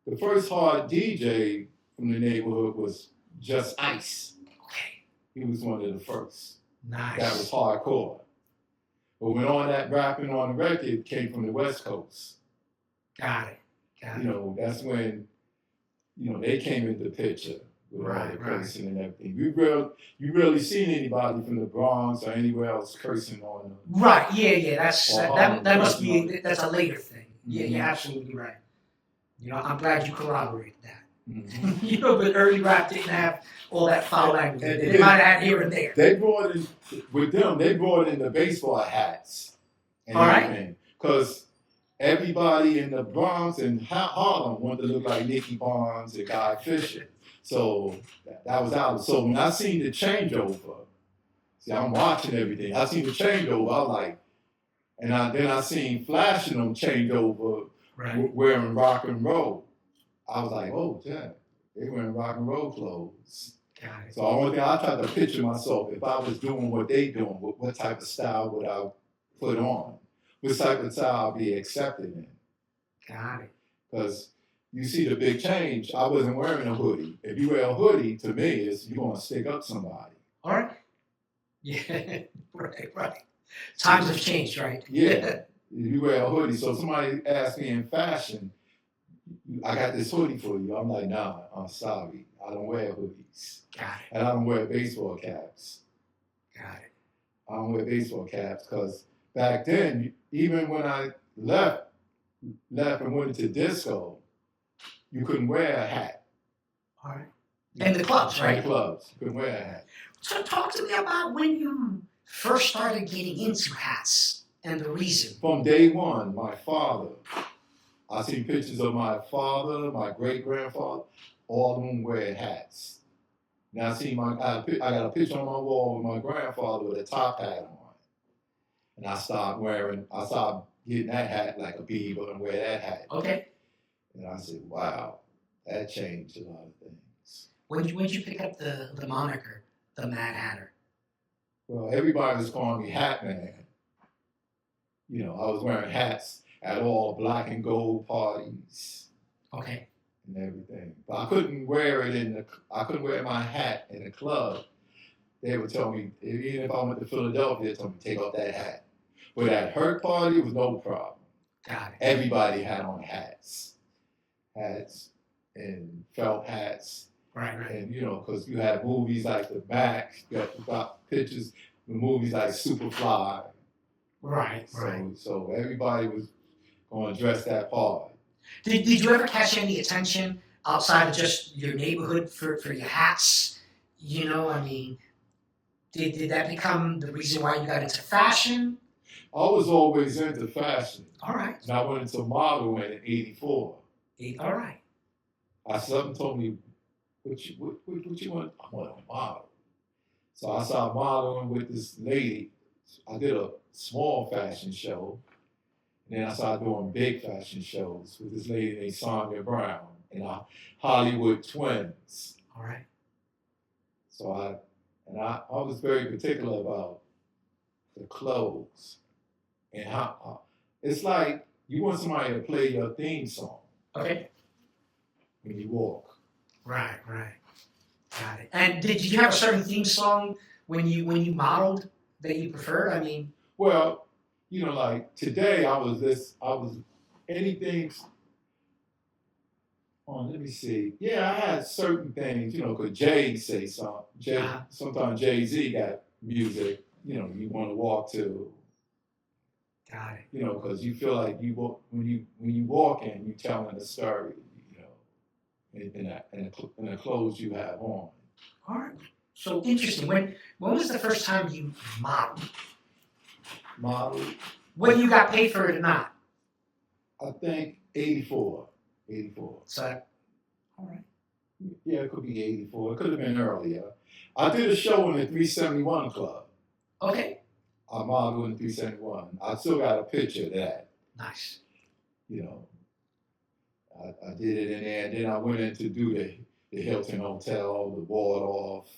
the first hard DJ from the neighborhood was J.H.S. Okay. He was one of the first. Nice. That was hardcore. But when all that rapping on the record came from the West Coast. Got it. That's when, they came into the picture with all the cursing and everything. You rarely seen anybody from the Bronx or anywhere else cursing on them. Right. Yeah. That must be that's a later thing. Yeah, you're absolutely right. I'm glad you corroborated that. Mm-hmm. But early rap didn't have all that foul language. They might have had here and there. They brought in the baseball hats and all everything. Right. Because everybody in the Bronx and Harlem wanted to look like Nicky Barnes and Guy Fisher. So that was out. So when I seen the changeover, see, I'm watching everything. I seen the changeover. I was like, then I seen Flash and them change over wearing rock and roll. I was like, oh, yeah, they wearing rock and roll clothes. Got it. So the only thing I tried to picture myself, if I was doing what they doing, what type of style would I put on? What type of style I'd be accepted in? Got it. Because you see the big change. I wasn't wearing a hoodie. If you wear a hoodie, to me, you're going to stick up somebody. All right. Yeah, right. Times have changed, right? Yeah. You wear a hoodie. So somebody asked me in fashion, I got this hoodie for you. I'm like, nah, I'm sorry. I don't wear hoodies. Got it. And I don't wear baseball caps. Got it. I don't wear baseball caps because back then, even when I left and went into disco, you couldn't wear a hat. All right. And the clubs, right? In the clubs. You couldn't wear a hat. So talk to me about when you first started getting into hats and the reason. From day one, my father, I see pictures of my father, my great-grandfather, all of them wear hats. Now I see I got a picture on my wall with my grandfather with a top hat on. And I started getting that hat like a beaver and wear that hat. Okay. And I said, wow, that changed a lot of things. When did you pick up the moniker, the Mad Hatter? Well, everybody was calling me Hat Man. I was wearing hats at all black and gold parties. Okay. And everything. But I couldn't wear it I couldn't wear my hat in a club. They would tell me, even if I went to Philadelphia, they told me, take off that hat. But at Herc party, it was no problem. Got it. Everybody had on hats. Hats and felt hats. Right. And, because you had movies like The Mac, you got pictures of movies like Superfly. Right. So everybody was going to dress that part. Did you ever catch any attention outside of just your neighborhood for your hats? Did that become the reason why you got into fashion? I was always into fashion. All right. And I went into modeling in '84. All right. Something told me, what you want? I want to model. So I started modeling with this lady. I did a small fashion show. And then I started doing big fashion shows with this lady named Sonia Brown and our Hollywood twins. All right. So I was very particular about the clothes and how it's like you want somebody to play your theme song. Okay. When you walk. Right. Got it. And did you have a certain theme song when you modeled that you preferred? Well, like today I was anything let me see. Yeah, I had certain things, because Jay say something. Sometimes Jay-Z got music, you want to walk to. Got it. Because you feel like when you walk in, you're telling a story, in the clothes you have on. All right. So interesting. When was the first time you modeled? Whether you got paid for it or not? I think 84. So, all right. Yeah, it could be 84. It could have been earlier. I did a show in the 371 Club. Okay. I modeled in 371. I still got a picture of that. Nice. You know, I did it in there, and then I went in to do the Hilton Hotel, the Waldorf.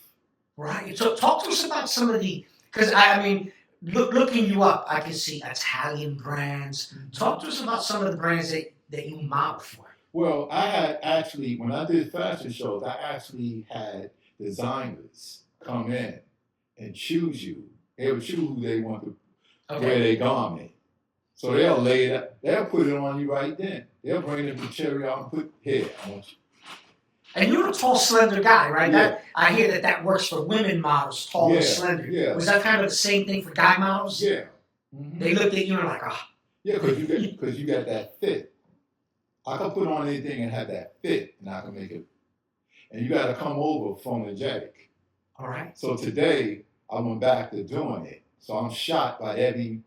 Right. So talk to us about some of the, because I mean, looking you up, I can see Italian brands. Talk to us about some of the brands that you model for. Well, I had actually, when I did fashion shows, I actually had designers come in and choose you. They would choose who they want to wear their garment. So they'll lay it up, they'll put it on you right then. They'll bring the cherry out and put, here, I want you. And you're a tall, slender guy, right? Yeah. I hear that works for women models, tall and slender. Yeah. Was that kind of the same thing for guy models? Yeah. Mm-hmm. They looked at you and were like, oh. Yeah, because you got that fit. I can put on anything and have that fit, and I can make it. And you got to come over photogenic. All right. So today, I went back to doing it. So I'm shot by every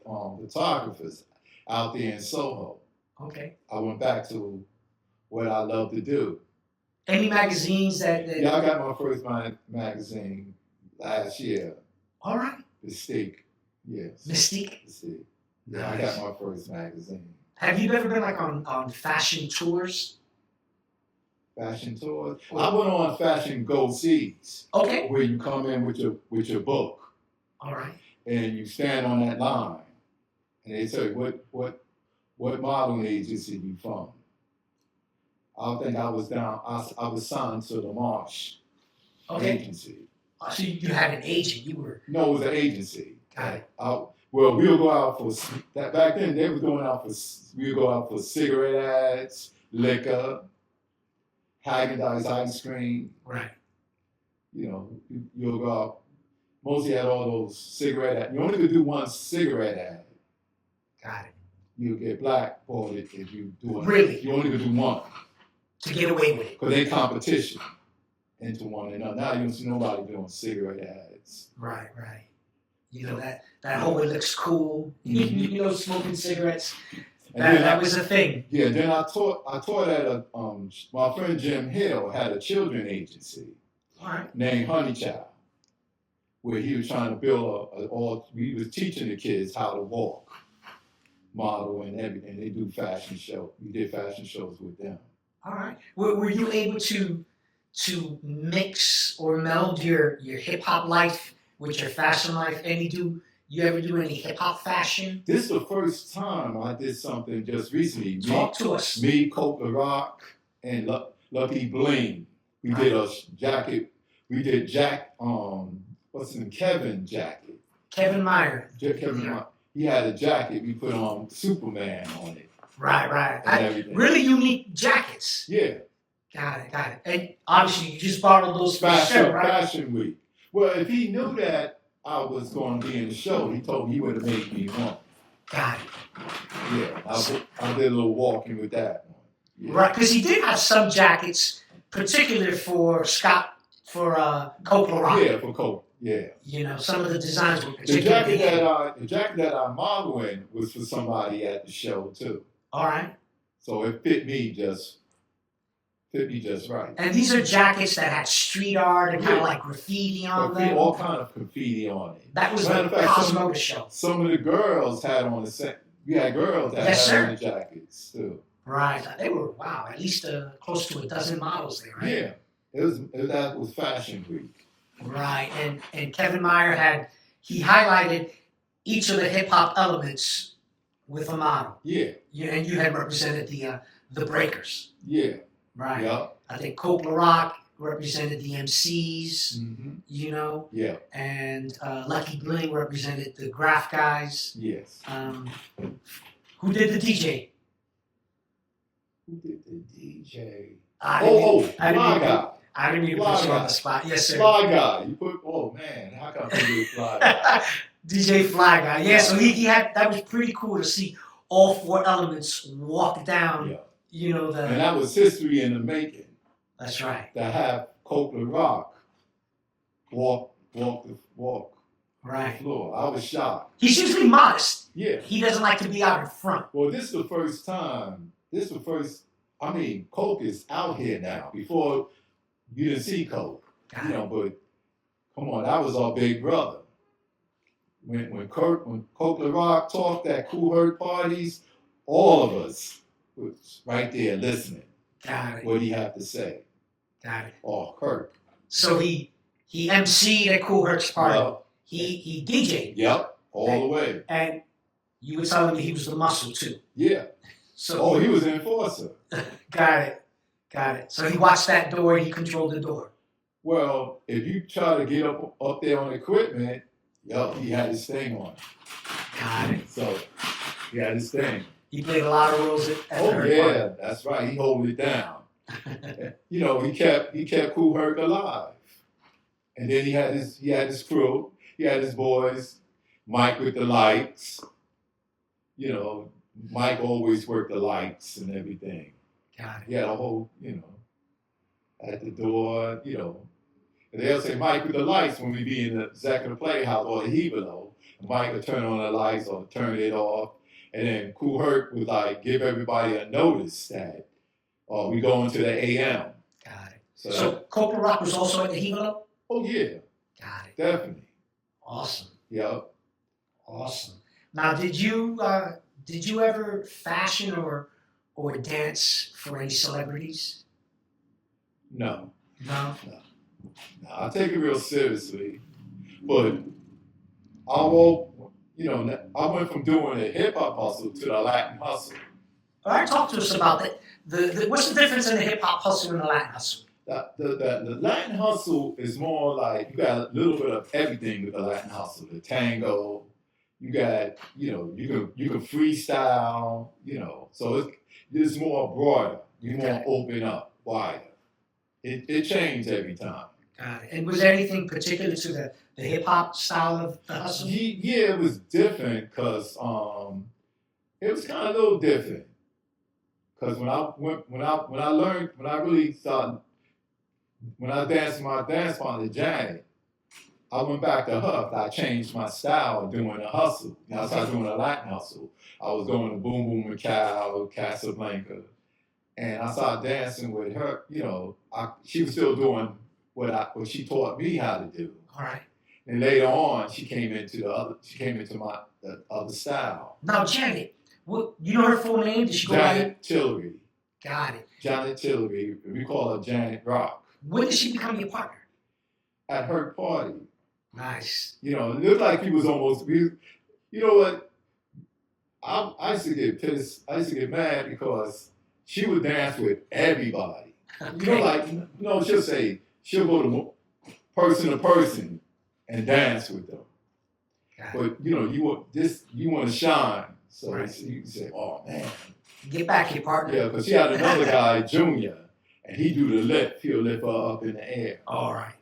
photographers out there in Soho. Okay. I went back to what I love to do. Any magazines that... Yeah, I got my first magazine last year. All right. Mystique. Yes. Mystique? Mystique. Yeah, Nice. I got my first magazine. Have you ever been like on fashion tours? Fashion tours? I went on fashion go-sees. Okay. Where you come in with your book. All right. And you stand on that line. And they say, what modeling agency you from? I think I was signed to the Marsh agency. So you had an agent. You were... No, it was an agency. Got it. Well, we'll go out for that. Back then, they were going out for. We would go out for cigarette ads, liquor, Haagen-Dazs ice cream. Right. You know, you'll go out. Mostly had all those cigarette ads. You only could do one cigarette ad. Got it. You'll get blackballed if you do it. Really? You only could do one. To get away with it. Because they competition into one another. Now you don't see nobody doing cigarette ads. Right. You know, that whole it looks cool. Mm-hmm. You know, smoking cigarettes. And That was a thing. Yeah, then I taught at my friend Jim Hill had a children agency. All right. Named Honey Child, where he was trying to build we was teaching the kids how to walk, model and everything. They do fashion show. We did fashion shows with them. All right. Were you able to mix or meld your hip hop life with your fashion life? You ever do any hip hop fashion? This is the first time I did something just recently. Talk to us. Me, Kool Herc, and Lucky Bling. We did a jacket. We did Kevin jacket. Kevin Meyer. Kevin Meyer. He had a jacket. We put on Superman on it. Right. And everything. Really unique jackets. Yeah. Got it. And obviously you just borrowed those for the show, right? Fashion Week. Well, if he knew that I was going to be in the show, he told me he would have made me one. Got it. Yeah, I did a little walking with that one. Yeah. Right, because he did have some jackets, particularly for Kool Herc. Yeah, for Kool. Yeah. You know, some of the designs were The particularly... jacket that I modeled in was for somebody at the show too. All right. So it fit me just right. And these are jackets that had street art and kind of like graffiti on them. All kind of graffiti on it. That was the Cosmo show. Some of the girls had on the set. We had girls that had on the jackets too. Right. They were, wow, at least close to a dozen models there, right? Yeah. That was Fashion Week. Right. And Kevin Meyer he highlighted each of the hip hop elements with a model. Yeah. And you had represented the breakers. Yeah. Right. Yep. I think Kool Herc represented the MCs, you know. Yeah. And Lucky Bling represented the graph guys. Yes. Who did the DJ? Who did the DJ? I didn't mean to put you on the spot. Yes, sir. Fly Guy. Man, how come you do Fly Guy? DJ Fly Guy. Yeah, so he had, that was pretty cool to see all four elements walk down. Yeah. You know, and that was history in the making. That's right. To have Kool Herc walk the floor. I was shocked. He's usually modest. Yeah. He doesn't like to be out in front. Well, this is the first time. Coke is out here now. Before, you didn't see Coke. But come on, that was our big brother. when Kool Herc talked at Kool Herc parties, all of us was right there listening. Got it. What he had to say. Got it. Oh, Herc. So he emceed at Kool Herc's party. Yep. He DJ'd. Yep. All the way. And you were telling me he was the muscle too. Yeah. So he was an enforcer. Got it. So he watched that door. He controlled the door. Well, if you try to get up there on equipment, he had his thing on. Got it. So he had his thing. He played a lot of roles at Oh Herc yeah, party. that's right. He hold it down. He kept Kool Herc alive. And then he had his crew. He had his boys. Mike with the lights. Mike always worked the lights and everything. Got it. He had a whole, at the door, And they'll say, Mike with the lights when we be in the executive playhouse or the Hebelo. Mike would turn on the lights or turn it off. And then Kool Herc would give everybody a notice that we going to the AM. Got it. So Kool Herc was also at the Hebelo? Oh yeah. Got it. Definitely. Awesome. Yep. Awesome. Now, did you ever fashion or dance for any celebrities? No. No. I take it real seriously, but I went from doing the hip hop hustle to the Latin hustle. All right, talk to us about that. What's the difference in the hip hop hustle and the Latin hustle? The Latin hustle is more like you got a little bit of everything with the Latin hustle. The tango, you got you can freestyle, so it's more broader. You more open up, wider. It changed every time. Got it. And was there anything particular to the hip hop style of the hustle? Yeah, it was different because it was kind of a little different. Because when I danced with my dance partner Janet, I went back to her. I changed my style of doing the hustle. I started doing a Latin hustle. I was going to Boom Boom Macau, Casablanca. And I started dancing with her. She was still doing what she taught me how to do. All right. And later on, she came into my other style. Now, Janet, you know her full name? Did she go Janet Tillery. Got it. Janet Tillery. We call her Janet Rock. When did she become your partner? At her party. Nice. It looked like he was almost. You know what? I used to get pissed. I used to get mad because she would dance with everybody. Okay. She'll go to person and dance with them. But you want to shine, so right. You say, "Oh man, get back your partner." Yeah, because she had another guy, Junior, and he do the lift. He'll lift her up in the air. All right.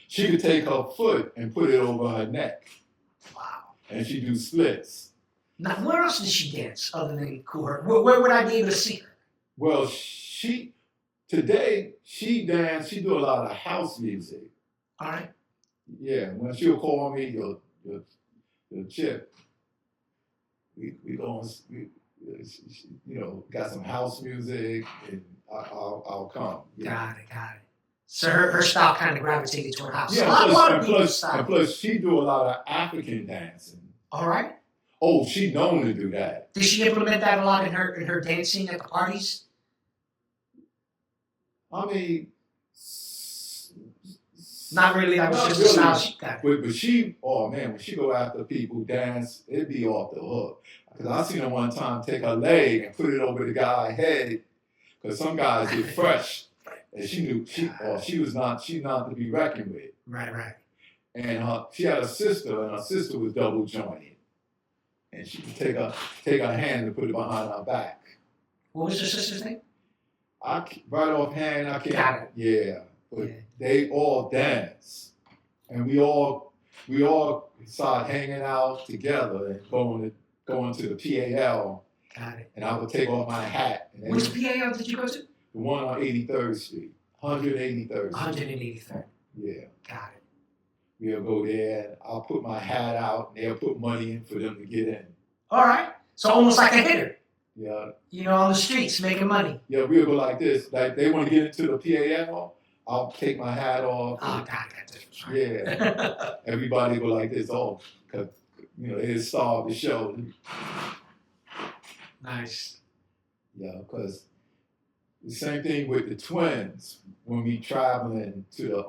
She could take her foot and put it over her neck. Wow. And she do splits. Now, where else did she dance other than Kool Herc? Where would I be able to see her? Well, today she do a lot of house music. All right. Yeah, when she'll call me, your chip, we got some house music, and I'll come. Got it. So her style kind of gravitated toward house. Yeah, and plus she do a lot of African dancing. All right. Oh, she known to do that. Did she implement that a lot in her dancing at the parties? I mean, not really. That was just the style she got. But she, oh man, when she go after people who dance, it'd be off the hook. Because I seen her one time take her leg and put it over the guy's head. Because some guys get fresh, and she's not to be reckoned with. Right. And she had a sister, and her sister was double jointed, and she could take her hand and put it behind her back. What was her sister's name? Right offhand, I can't. Got it. Yeah, but they all dance, and we all started hanging out together and going to the PAL. Got it. And I would take off my hat. Which PAL did you go to? The one on 83rd Street, 183rd Street. 183rd. Yeah. Got it. We'll go there, and I'll put my hat out, and they'll put money in for them to get in. All right. So almost like a hitter. Yeah. On the streets, making money. Yeah, we'll go like this. Like, they want to get into the PAL, I'll take my hat off. Oh, God, that's different. Yeah. Everybody go like this, because they starved the show. Nice. Yeah, because the same thing with the twins when we traveling to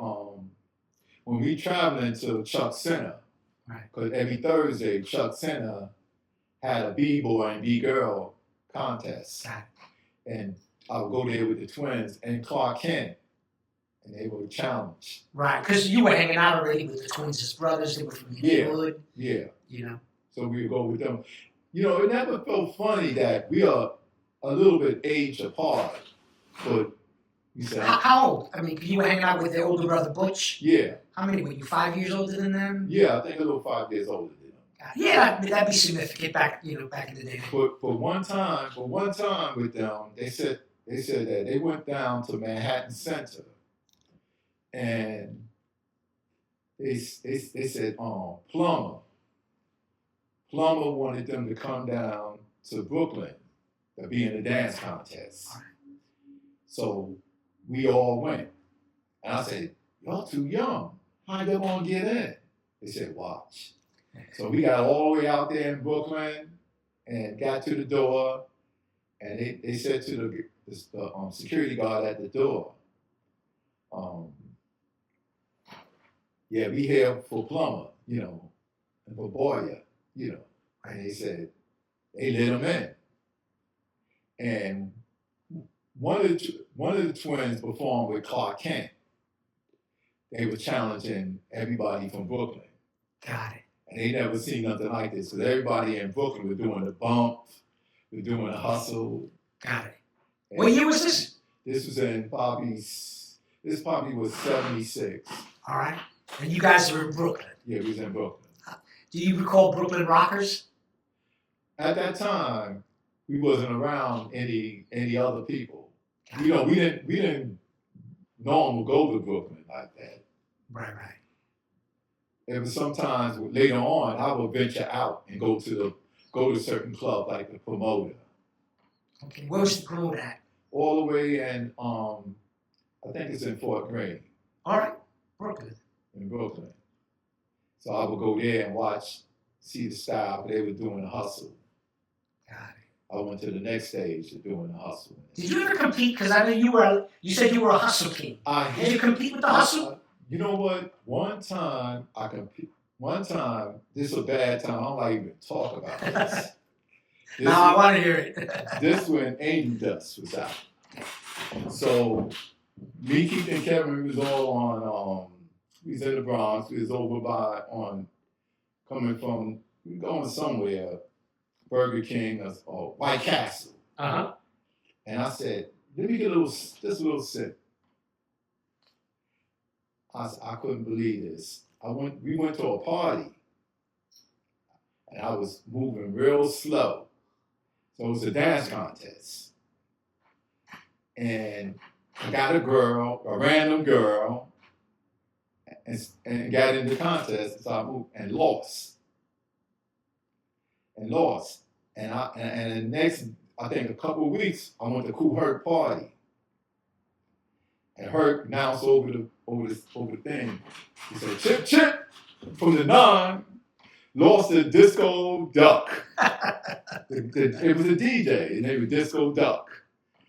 Chuck Center. Right. Because every Thursday, Chuck Center had a b-boy and b-girl contest. Got it. And I would go there with the twins and Clark Kent, and they were challenged. Right, because you were hanging out already with the twins as brothers. They were from the neighborhood. Yeah. You know. So we would go with them. It never felt funny that we are a little bit age apart, but you said How old? I mean, you were hanging out with their older brother Butch. Yeah. How many were you? 5 years older than them? Yeah, I think a little 5 years older than them. Yeah, that'd be significant back in the day. But one time with them, they said that they went down to Manhattan Center, and they said Plummer wanted them to come down to Brooklyn to be in a dance contest. All right. So we all went, and I said, "Y'all too young. How you gonna get in?" They said, "Watch." So we got all the way out there in Brooklyn and got to the door, and they said to the security guard at the door, "Yeah, we here for Plummer, and for Boyer, And they said they let him in, and one of the twins performed with Clark Kent. They were challenging everybody from Brooklyn. Got it. And they never seen nothing like this. Because everybody in Brooklyn was doing the bump, was doing the hustle. Got it. What year was this? This probably was 76. All right. And you guys were in Brooklyn. Yeah, we was in Brooklyn. Do you recall Brooklyn Rockers? At that time, we wasn't around any other people. We didn't normally go to Brooklyn like that. Right. It was sometimes later on I would venture out and go to certain club like the Promoter. Okay, where was the Promoter at? All the way in I think it's in Fort Greene. All right, Brooklyn. In Brooklyn. So I would go there and see the style, but they were doing the hustle. Got it. I went to the next stage of doing the hustle. Did you ever compete? Because I know you said you were a hustle king. Did you compete with the hustle? You know what? One time, this is a bad time. I don't like even talk about this. I want to hear it. This when Angel Dust was out. So, me, Keith, and Kevin, we was all on, we was in the Bronx. We was over we going somewhere, Burger King or White Castle. Uh-huh. And I said, let me get just a little sip. I couldn't believe this. We went to a party, and I was moving real slow. So it was a dance contest. And I got a random girl, and got in the contest, so I moved and lost. And the next, I think a couple of weeks, I went to Kool Herc party. And Herc announced over the thing. He said, "Chip, Chip, from the 9, lost the Disco Duck." It was a DJ, and they were Disco Duck.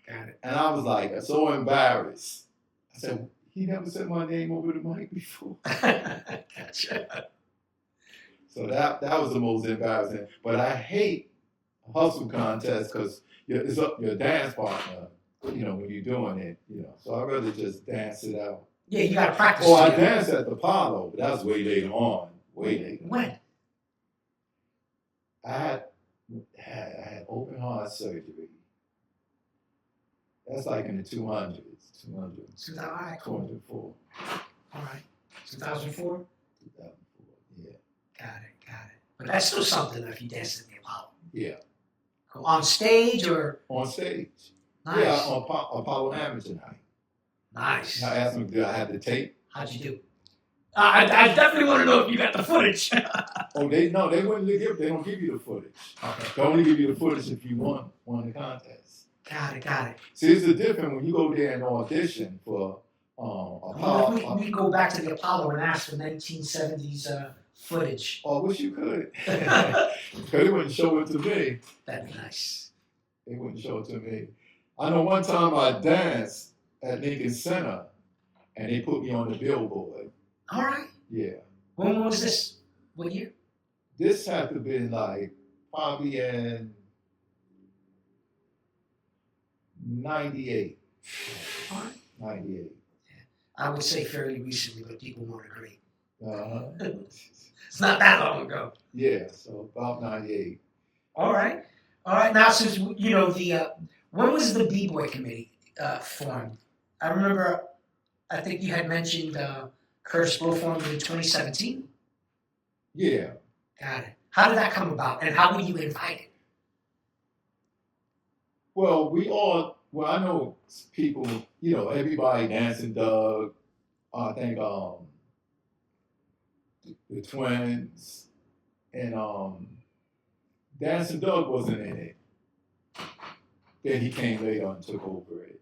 Got it. And I was like, so embarrassed. I said, he never said my name over the mic before. Gotcha. So that was the most embarrassing. But I hate hustle contests because it's up your dance partner, when you're doing it, So I'd rather just dance it out. Yeah, you got to practice. I danced at the Apollo, but that was way later on. Way later. When? I had open heart surgery. That's like in the 200s. 204. All right. 2004? 2004, yeah. Got it. But that's still something if you dance in the Apollo. Yeah. Cool. On stage or? On stage. Nice. Yeah, on Apollo Amateur night. Nice. I asked them, did I have the tape? How'd you do? I definitely want to know if you got the footage. They wouldn't they don't give you the footage. Okay. They only give you the footage if you won the contest. Got it. See, it's different when you go there and audition for Apollo. We go back to the Apollo and ask for 1970s footage. I wish you could. Because they wouldn't show it to me. That'd be nice. They wouldn't show it to me. I know one time I danced at Lincoln Center, and they put me on the billboard. All right. Yeah. When was this? What year? This had to have been like probably in 98. All right. 98. I would say fairly recently, but people won't agree. Uh-huh. It's not that long ago. Yeah, so about 98. All right. Now, since you know when was the b-boy committee formed? I remember. I think you had mentioned Curtis Blow formed in 2017. Yeah. Got it. How did that come about, and how were you invited? Well, I know people, everybody, Dancing Doug, I think the Twins, and Dancing Doug wasn't in it. Then he came later and took over it.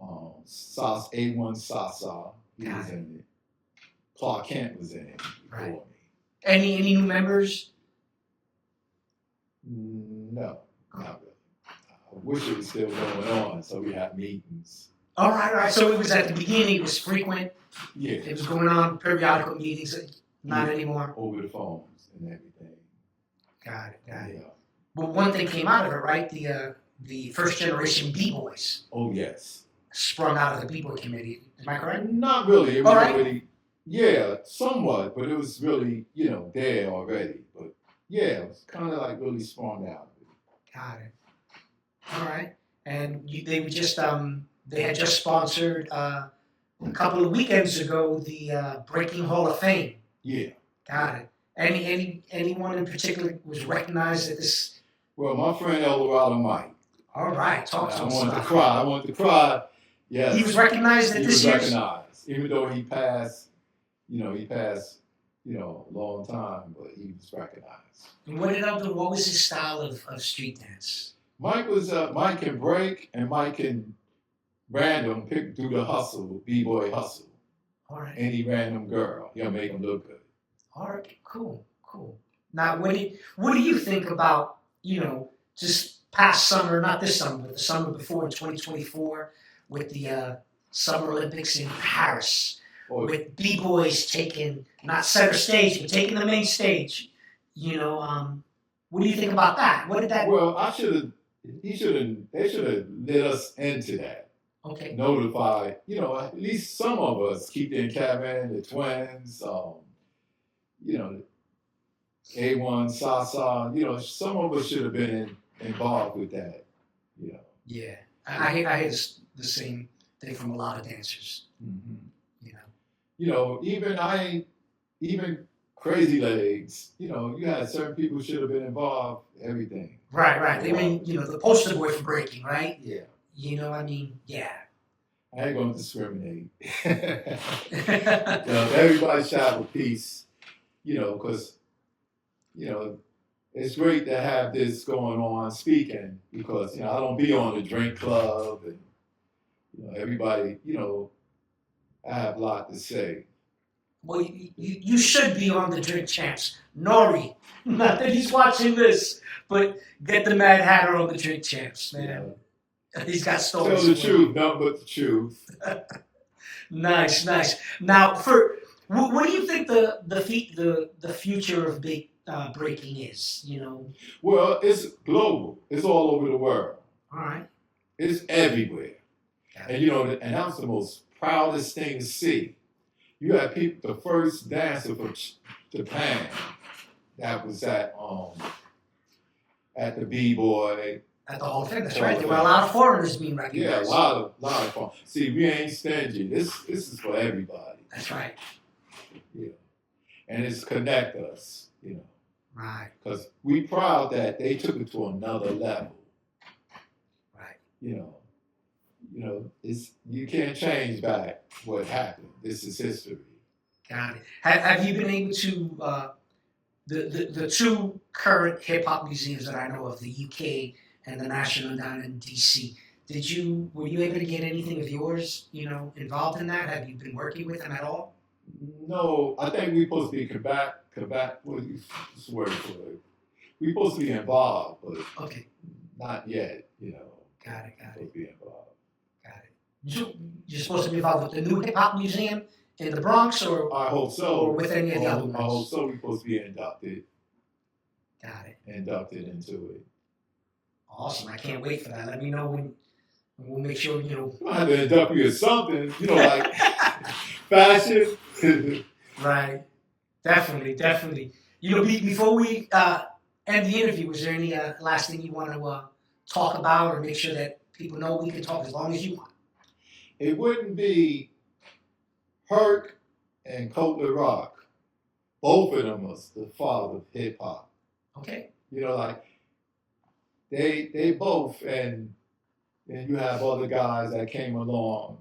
A1 Sasa, he was in it. Clark Kent was in it before me. Any new members? No, not really. I wish it was still going on, so we had meetings. All right. So it was at the beginning, it was frequent. Yeah. It was going on, periodical meetings, not anymore. Over the phones and everything. Got it. Yeah. But one thing came out of it, right? The first generation b-boys Oh, yes. sprung out of the b-boy committee. Am I correct? Not really. It was All right. already, yeah, somewhat, but it was really, there already. But yeah, it was kind of like really sprung out. Got it. All right. And they were just they had just sponsored a couple of weekends ago the Breaking Hall of Fame. Yeah. Got it. Anyone in particular was recognized at this? Well, my friend Eldorado Mike. All right. Talk to us. I wanted to cry. Yes. He was recognized at this year's? He was recognized. Even though he passed, a long time, but he was recognized. And what was his style of street dance? Mike can break, and Mike can random do the hustle, b-boy hustle. All right. Any random girl, he'll make them look good. All right, cool. Now, what do you think about, just past summer, not this summer, but the summer before in 2024, with the Summer Olympics in Paris, with b-boys taking, not center stage, but taking the main stage, what do you think about that? What did that... Well, they should have let us into that. Okay. Notify, at least some of us, Keith and Kevin, the Twins, A1, Sasa, some of us should have been involved with that, Yeah, I hear the same thing from a lot of dancers. Mm-hmm. Even Crazy Legs, you had certain people who should have been involved, everything. Right. I mean, the poster boy for breaking, right? Yeah. Yeah. I ain't going to discriminate. Everybody should have a piece, because, it's great to have this going on speaking because, I don't be on the drink club and, everybody, I have a lot to say. Well, you should be on the Drink Champs. Nori, not that he's watching this, but get the Mad Hatter on the Drink Champs, man. Yeah. He's got stories. Tell the truth, nothing but the truth. Nice. Now, what do you think the future of big breaking is? Well, it's global. It's all over the world. All right. It's everywhere. And and that's the most proudest thing to see. You had people, the first dancer from Japan that was at the b-boy. At the Hall of Fame, that's right. There were a lot of foreigners being recognized. Yeah, a lot of fun. See, we ain't stingy. This is for everybody. That's right. Yeah. And it's connect us, Right. Because we proud that they took it to another level. Right. You can't change back what happened. This is history. Got it. Have you been able to the two current hip hop museums that I know of, the UK and the National down in DC? Were you able to get anything of yours, involved in that? Have you been working with them at all? No, I think we supposed to be what is this word for it? We supposed to be involved, but Okay, not yet, got it. supposed to be involved. Got it. You're supposed to be involved with the new hip hop museum in the Bronx, or I hope so. or with any of the other I hope ones? so. We're supposed to be inducted Got it. into it. Awesome. I can't wait for that. Let me know when. We'll make sure I have to induct you in something, like fashion. Right. Definitely. Before we end the interview, was there any last thing you want to talk about, or make sure that people know we can talk as long as you want? It wouldn't be Herc and Kool Herc. Both of them was the father of hip hop. Okay. Like they both, and you have other guys that came along.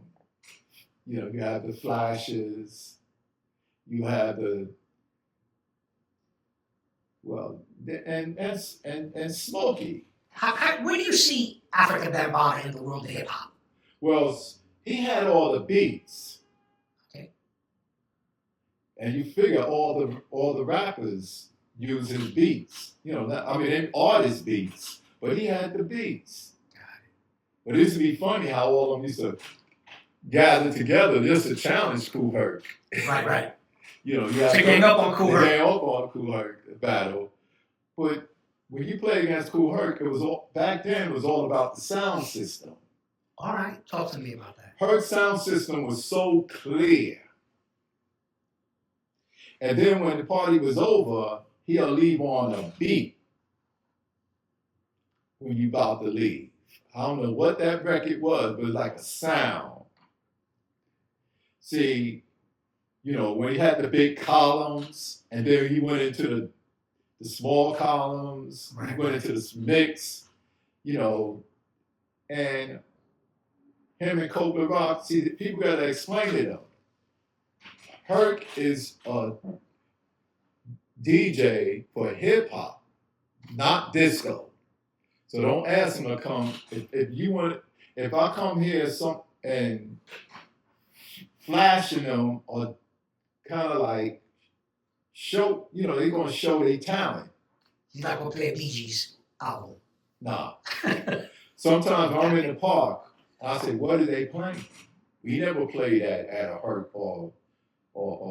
You have the Flashes, you have and Smokey. Where do you see Africa Bambaataa in the world of hip hop? Well, he had all the beats. Okay. And you figure all the rappers use his beats. They are his beats, but he had the beats. But it used to be funny how all of them used to gather together just to challenge Kool Herc. Right. You have to gang up on Kool Herc. Gang up on Kool Herc battle. But when you played against Kool Herc, back then it was all about the sound system. All right, talk to me about that. Herc's sound system was so clear. And then when the party was over, he'll leave on a beat when you about to leave. I don't know what that record was, but it was like a sound. See, when he had the big columns, and then he went into the small columns, he went into this mix, and him and Kool Herc, see, people got to explain to them. Herc is a DJ for hip hop, not disco. So don't ask him to come. If I come here and flashing them or kind of like show, they're going to show their talent. You're not going to play a Bee Gees album. Nah. Sometimes I'm in the park and I say, what are they playing? We never played at a Herc or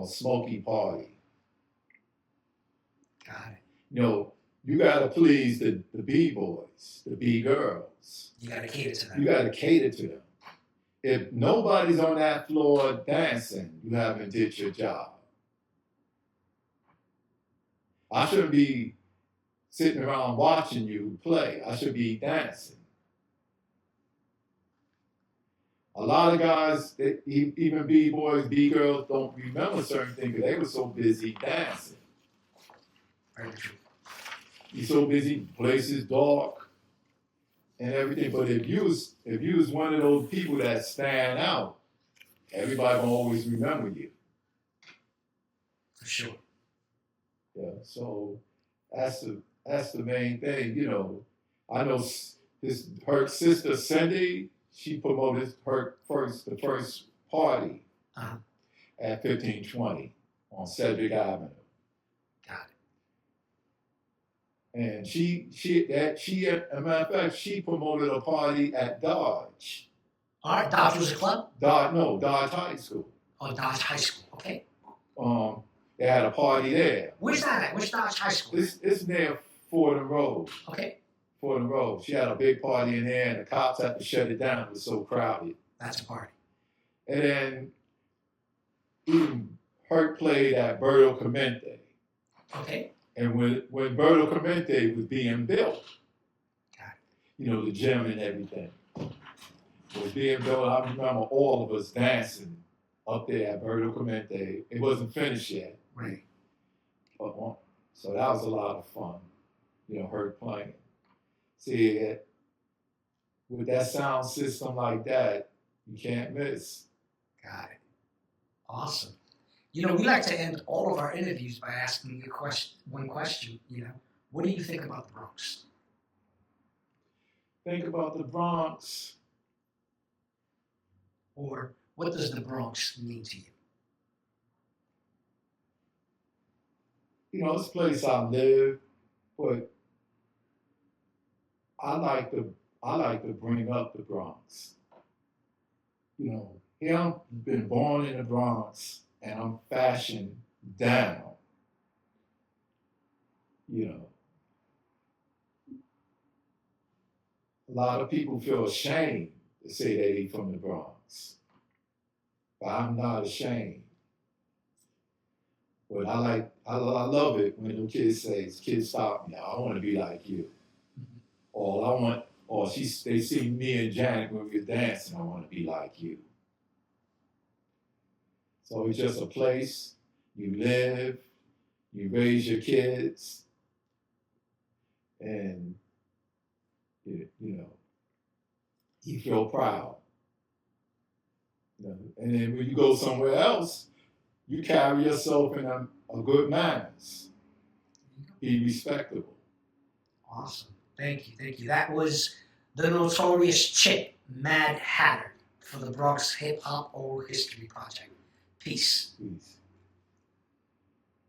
Smokey party. Got it. You got to please the b-boys, the b-girls. You got to cater to them. You got to cater to them. If nobody's on that floor dancing, you haven't did your job. I shouldn't be sitting around watching you play. I should be dancing. A lot of guys, even b-boys, b-girls, don't remember certain things because they were so busy dancing. Very true. You're so busy, places dark and everything. But if you was one of those people that stand out, everybody gonna always remember you. For sure. Yeah. So that's the main thing. I know her sister Cindy. She promoted the first party at 1520 on Cedric Avenue. And as a matter of fact, she promoted a party at Dodge. All right, Dodge was a club? Dodge High School. Oh, Dodge High School, okay. They had a party there. Where's that at? Where's Dodge High School? It's near Fordham Road. Okay. Fordham Road. She had a big party in there, and the cops had to shut it down. It was so crowded. That's a party. And then even Herc played at Berto Clemente. Okay. And when Berto Clemente was being built, the gym and everything was being built, I remember all of us dancing up there at Berto Clemente. It wasn't finished yet. Right. So that was a lot of fun, Herc playing. See, with that sound system like that, you can't miss. Got it. Awesome. We like to end all of our interviews by asking you one question. What do you think about the Bronx? Think about the Bronx. Or what does the Bronx mean to you? it's a place I live, but I like to bring up the Bronx. Here I've been born in the Bronx and I'm fashioned down. A lot of people feel ashamed to say they from the Bronx, but I'm not ashamed. But I love it when the kids stop me, I want to be like you. They see me and Janet when we're dancing, I want to be like you. So it's just a place you live, you raise your kids, and you feel proud. And then when you go somewhere else, you carry yourself in a good manners. Be respectable. Awesome. Thank you. That was the Notorious Chip Mad Hatter for the Bronx Hip Hop Oral History Project. Peace. Peace.